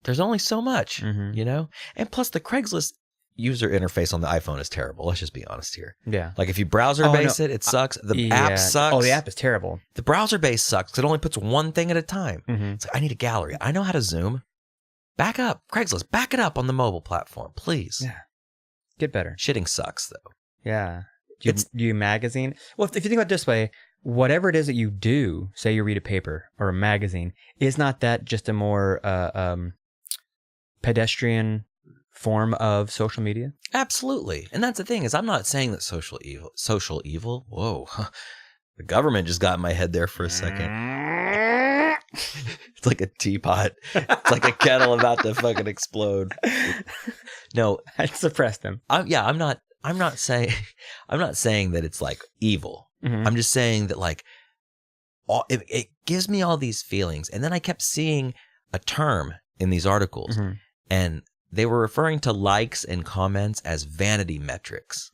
there's only so much, you know? And plus the Craigslist user interface on the iPhone is terrible. Let's just be honest here. Yeah. Like if you browser base it sucks. The app sucks. Oh, the app is terrible. The browser base sucks. It only puts one thing at a time. It's like, I need a gallery. I know how to zoom. Back up. Craigslist, back it up on the mobile platform, please. Yeah. Get better. Shitting sucks, though. Yeah. Do you magazine? Well, if you think about it this way, whatever it is that you do, say you read a paper or a magazine, is not that just a more pedestrian form of social media? Absolutely. And that's the thing, is I'm not saying that social evil, whoa, the government just got in my head there for a second. It's like a teapot. It's like a kettle about to fucking explode. No, I suppressed them. I'm not saying that it's like evil. I'm just saying that like it gives me all these feelings. And then I kept seeing a term in these articles, and they were referring to likes and comments as vanity metrics,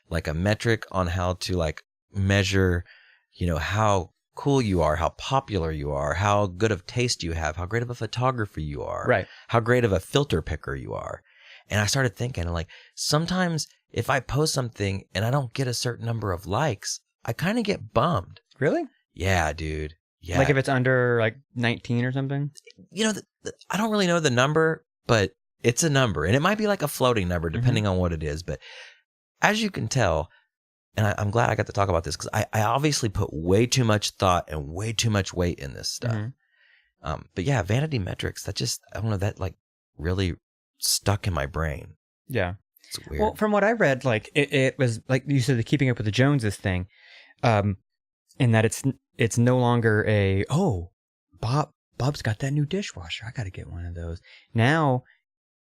like a metric on how to like measure, you know, how cool you are, how popular you are, how good of taste you have, how great of a photographer you are, right? How great of a filter picker you are. And I started thinking, like, sometimes if I post something and I don't get a certain number of likes, I kind of get bummed. Really? Yeah, dude. Yeah. Like if it's under like 19 or something? You know, I don't really know the number, but it's a number. And it might be like a floating number depending on what it is. But as you can tell, and I'm glad I got to talk about this because I obviously put way too much thought and way too much weight in this stuff. But yeah, vanity metrics, that just, I don't know, that like really stuck in my brain. Yeah. It's weird. Well, from what I read, like it was like you said, the keeping up with the Joneses thing, in that it's no longer Bob's got that new dishwasher. I got to get one of those. Now,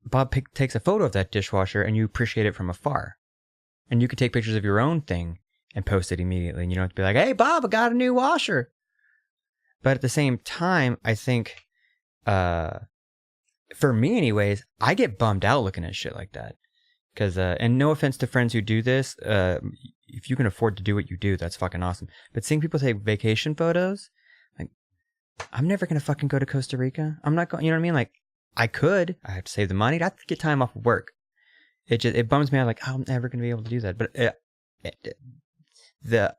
Bob takes a photo of that dishwasher and you appreciate it from afar. And you can take pictures of your own thing and post it immediately. And you don't have to be like, hey, Bob, I got a new washer. But at the same time, I think, for me anyways, I get bummed out looking at shit like that. Because, and no offense to friends who do this, if you can afford to do what you do, that's fucking awesome. But seeing people take vacation photos, like, I'm never going to fucking go to Costa Rica. I'm not going, you know what I mean? Like, I could. I have to save the money. I have to get time off of work. It bums me out, like, I'm never going to be able to do that. But the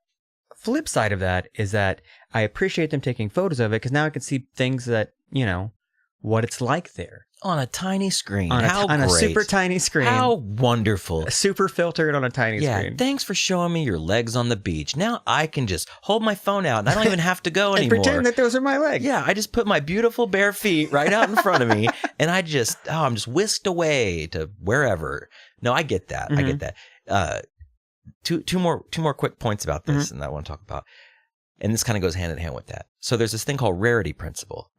flip side of that is that I appreciate them taking photos of it because now I can see things that, you know, what it's like there. On a tiny screen. On a super tiny screen. How wonderful. Super filtered on a tiny screen. Thanks for showing me your legs on the beach. Now I can just hold my phone out and I don't even have to go and anymore. Pretend that those are my legs. Yeah, I just put my beautiful bare feet right out in front of me and I'm just whisked away to wherever. No, I get that. I get that. Two more quick points about this and I want to talk about. And this kind of goes hand in hand with that. So there's this thing called rarity principle,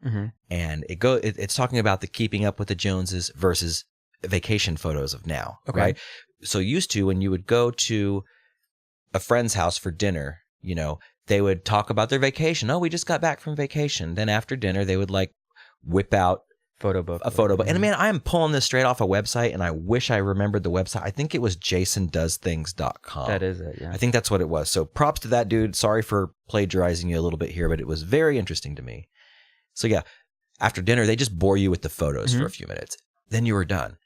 and it's talking about the keeping up with the Joneses versus vacation photos of now, right? So used to, when you would go to a friend's house for dinner, you know, they would talk about their vacation. Oh, we just got back from vacation. Then after dinner, they would like whip out a photo book. And man, I am pulling this straight off a website, and I wish I remembered the website. I think it was jasondoesthings.com. That is it, yeah. I think that's what it was. So props to that dude. Sorry for plagiarizing you a little bit here, but it was very interesting to me. So yeah, after dinner, they just bore you with the photos for a few minutes. Then you were done.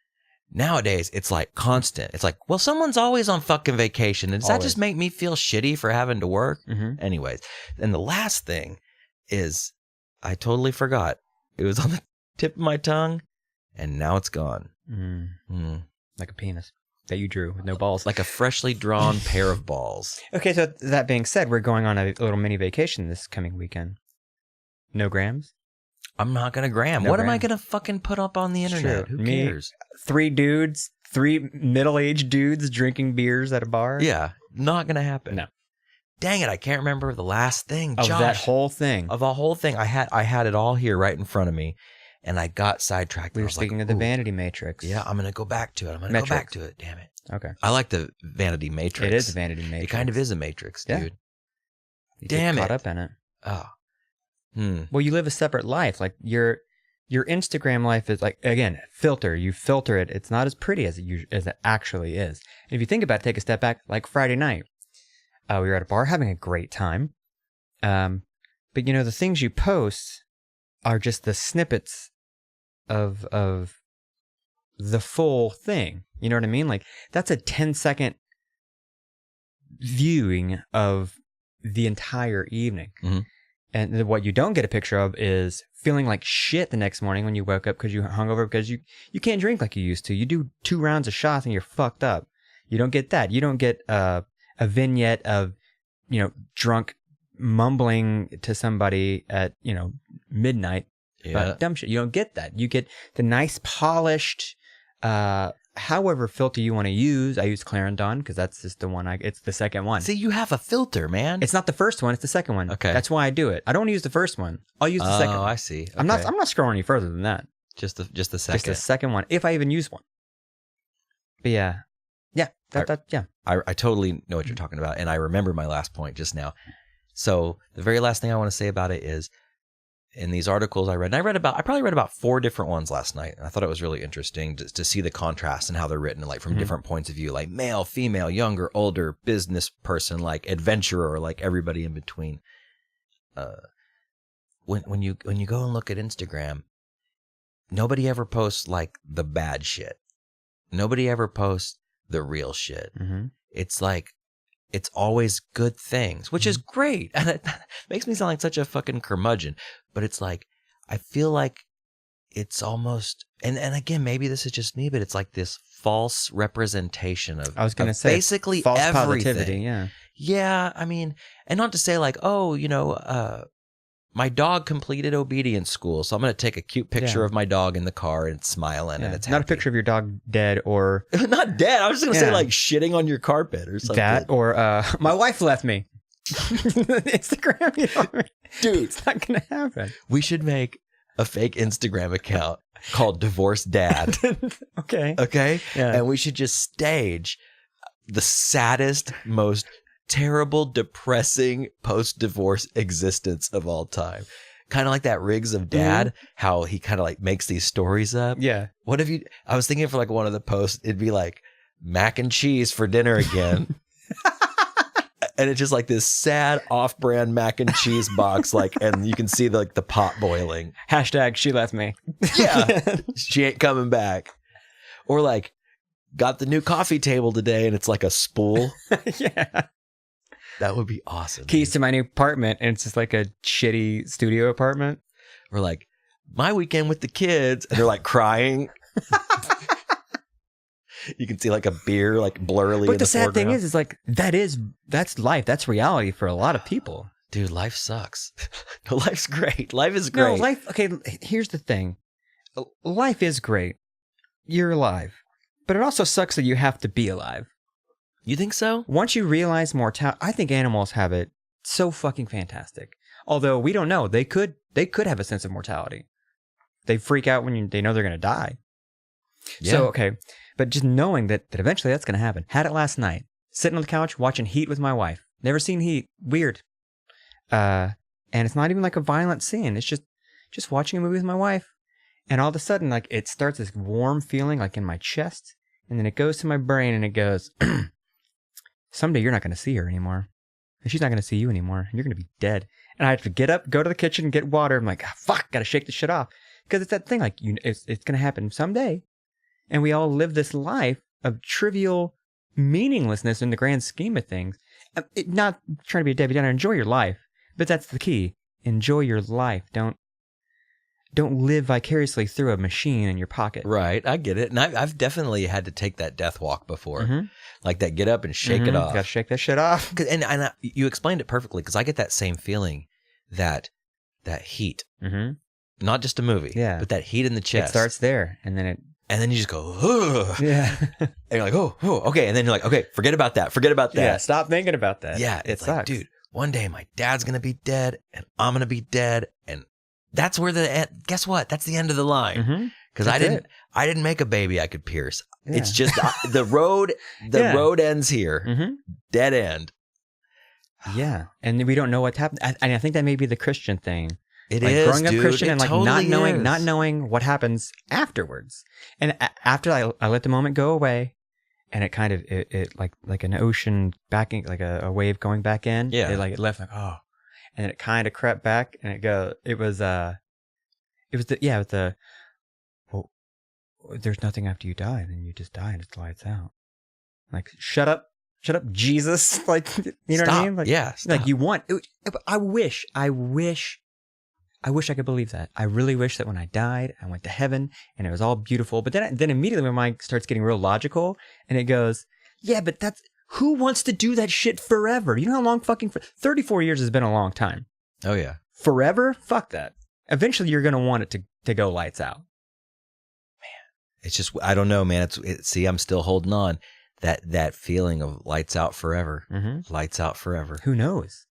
Nowadays, it's like constant. It's like, well, someone's always on fucking vacation. And does that just make me feel shitty for having to work? Anyways, and the last thing is I totally forgot. It was on the tip of my tongue, and now it's gone. Like a penis that you drew with no balls. Like a freshly drawn pair of balls. Okay, so that being said, we're going on a little mini vacation this coming weekend. No grams? I'm not going to gram. What am I going to fucking put up on the internet? Who cares? 3 dudes, 3 middle-aged dudes drinking beers at a bar? Yeah, not going to happen. No. Dang it, I can't remember the last thing. Of Josh, that whole thing. Of the whole thing. I had it all here right in front of me, and I got sidetracked. We were speaking of the Vanity Matrix. Yeah, I'm going to go back to it. Go back to it. Damn it. Okay. I like the Vanity Matrix. It is a Vanity Matrix. It kind of is a Matrix, dude. You Damn get it. caught up in it. Oh. Well, you live a separate life. Like your Instagram life is like, again, filter. You filter it. It's not as pretty as it actually is. And if you think about it, take a step back, like Friday night. We were at a bar having a great time. But, you know, the things you post are just the snippets of the full thing. You know what I mean? Like, that's a 10-second viewing of the entire evening. And what you don't get a picture of is feeling like shit the next morning when you woke up because you hungover because you can't drink like you used to. You do 2 rounds of shots and you're fucked up. You don't get that. You don't get a vignette of, you know, drunk mumbling to somebody at, you know, midnight about dumb shit. You don't get that. You get the nice polished, however filter you want to use. I use Clarendon because that's just the one. It's the second one. See, you have a filter, man. It's not the first one. It's the second one. Okay, that's why I do it. I don't use the first one. I'll use the second. Oh, one. I see. Okay. I'm not scrolling any further than that. Just the second. Just the second one, if I even use one. But yeah. I totally know what you're talking about, and I remember my last point just now. So the very last thing I want to say about it is, in these articles I probably read about 4 different ones last night. And I thought it was really interesting to see the contrast and how they're written, like from different points of view, like male, female, younger, older, business person, like adventurer, like everybody in between. When you go and look at Instagram, nobody ever posts like the bad shit. Nobody ever posts the real shit. It's like, it's always good things, which is great. And it makes me sound like such a fucking curmudgeon. But it's like, I feel like it's almost, and again, maybe this is just me, but it's like this false representation of, I was going to say, basically false everything. Positivity, yeah. Yeah, I mean, and not to say like, oh, you know, my dog completed obedience school, so I'm going to take a cute picture of my dog in the car and it's smiling and it's happy. Not a picture of your dog dead or... Not dead. I was just going to say like shitting on your carpet or something. That or my wife left me. Instagram, you know what I mean? Dude. It's not going to happen. We should make a fake Instagram account called Divorced Dad. Okay? Yeah. And we should just stage the saddest, most terrible, depressing post-divorce existence of all time. Kind of like that Riggs of Dad, how he kind of like makes these stories up. Yeah. What if I was thinking for like one of the posts, it'd be like mac and cheese for dinner again. And it's just like this sad off-brand mac and cheese box, like, and you can see the pot boiling. Hashtag she left me. Yeah. She ain't coming back. Or like, got the new coffee table today and it's like a spool. Yeah. That would be awesome. Keys to my new apartment, and it's just like a shitty studio apartment. Or like, my weekend with the kids, and they're like crying. You can see like a beer like blurrily. But the sad thing is like that's life. That's reality for a lot of people. Dude, life sucks. Life's great. Life is great. No, life. Okay, here's the thing. Life is great. You're alive, but it also sucks that you have to be alive. You think so? Once you realize mortality, I think animals have it so fucking fantastic. Although we don't know, they could have a sense of mortality. They freak out when they know they're going to die. Yeah. So, okay, but just knowing that eventually that's going to happen. Had it last night. sitting on the couch watching Heat with my wife. Never seen Heat. Weird. And it's not even like a violent scene. It's just watching a movie with my wife. And all of a sudden, like, it starts this warm feeling like in my chest. And then it goes to my brain and it goes, someday you're not going to see her anymore. And she's not going to see you anymore. And you're going to be dead. And I have to get up, go to the kitchen, get water. I'm like, oh, fuck, got to shake this shit off. Because it's that thing, like, it's going to happen someday. And we all live this life of trivial meaninglessness in the grand scheme of things. Not trying to be a Debbie Downer. Enjoy your life. But that's the key. Enjoy your life. Don't live vicariously through a machine in your pocket. Right. I get it. And I've definitely had to take that death walk before. Like that, get up and shake it off. Got to shake that shit off. And you explained it perfectly, because I get that same feeling, that heat. Not just a movie, but that heat in the chest. It starts there, and then you just go, ugh. Yeah. And you're like, oh, okay. And then you're like, okay, forget about that. Yeah, stop thinking about that. Yeah. It's like, dude, one day my dad's going to be dead, and I'm going to be dead, and that's where guess what? That's the end of the line. Because I didn't make a baby I could pierce. Yeah. It's just the road ends here. Dead end. Yeah. And we don't know what's happened. I think that may be the Christian thing. It like is, growing up dude. Christian, and like totally not knowing what happens afterwards. And after I let the moment go away, and it kind of it like an ocean backing, like a wave going back in. Yeah. It left like, oh. And then it kind of crept back, and well, there's nothing after you die, and then you just die, and it lights out. Like, shut up, Jesus! Like, you know what I mean? Like, yeah, stop. Like you want. I wish I could believe that. I really wish that when I died, I went to heaven, and it was all beautiful. But then immediately my mind starts getting real logical, and it goes, yeah, but that's. Who wants to do that shit forever? You know how long 34 years has been a long time. Oh, yeah. Forever? Fuck that. Eventually, you're going to want it to go lights out. Man, it's just, I don't know, man. See, I'm still holding on. That feeling of lights out forever. Lights out forever. Who knows?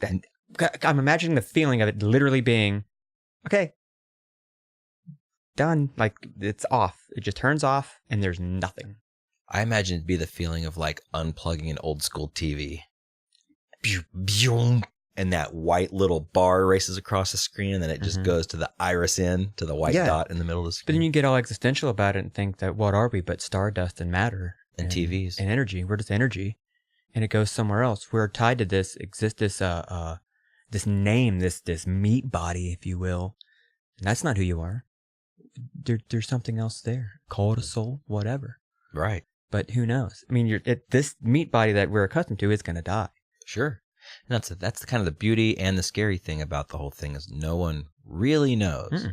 I'm imagining the feeling of it literally being, okay, done. Like, it's off. It just turns off, and there's nothing. I imagine it'd be the feeling of like unplugging an old school TV. And that white little bar races across the screen, and then it just goes to the iris in, to the white dot in the middle of the screen. But then you get all existential about it and think that what are we but stardust and matter? And TVs. And energy. We're just energy. And it goes somewhere else. We're tied to this name, this meat body, if you will. And that's not who you are. There's something else there. Call it a soul, whatever. Right. But who knows? I mean, this meat body that we're accustomed to is going to die. Sure. And that's kind of the beauty and the scary thing about the whole thing is no one really knows.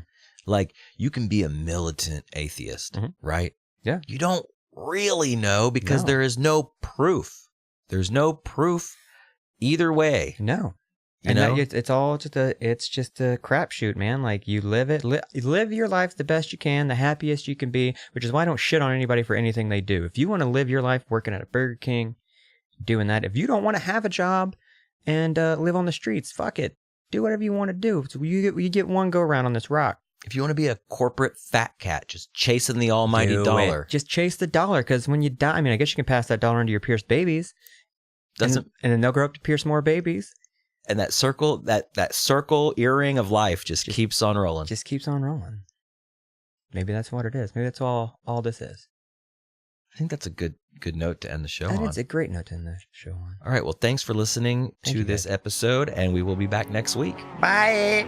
Like, you can be a militant atheist, right? Yeah. You don't really know because there is no proof. There's no proof either way. No. You know? It's all just a crapshoot, man. Like, you live your life the best you can, the happiest you can be, which is why I don't shit on anybody for anything they do. If you want to live your life working at a Burger King, doing that. If you don't want to have a job and live on the streets, fuck it. Do whatever you want to do. So you get one go around on this rock. If you want to be a corporate fat cat, just chasing the almighty dollar. Just chase the dollar, because when you die, I mean, I guess you can pass that dollar into your pierced babies. And then they'll grow up to pierce more babies. And that circle, that circle earring of life just keeps on rolling. Just keeps on rolling. Maybe that's what it is. Maybe that's all this is. I think that's a good note to end the show on. That is a great note to end the show on. All right. Well, thanks for listening to this episode, and we will be back next week. Bye.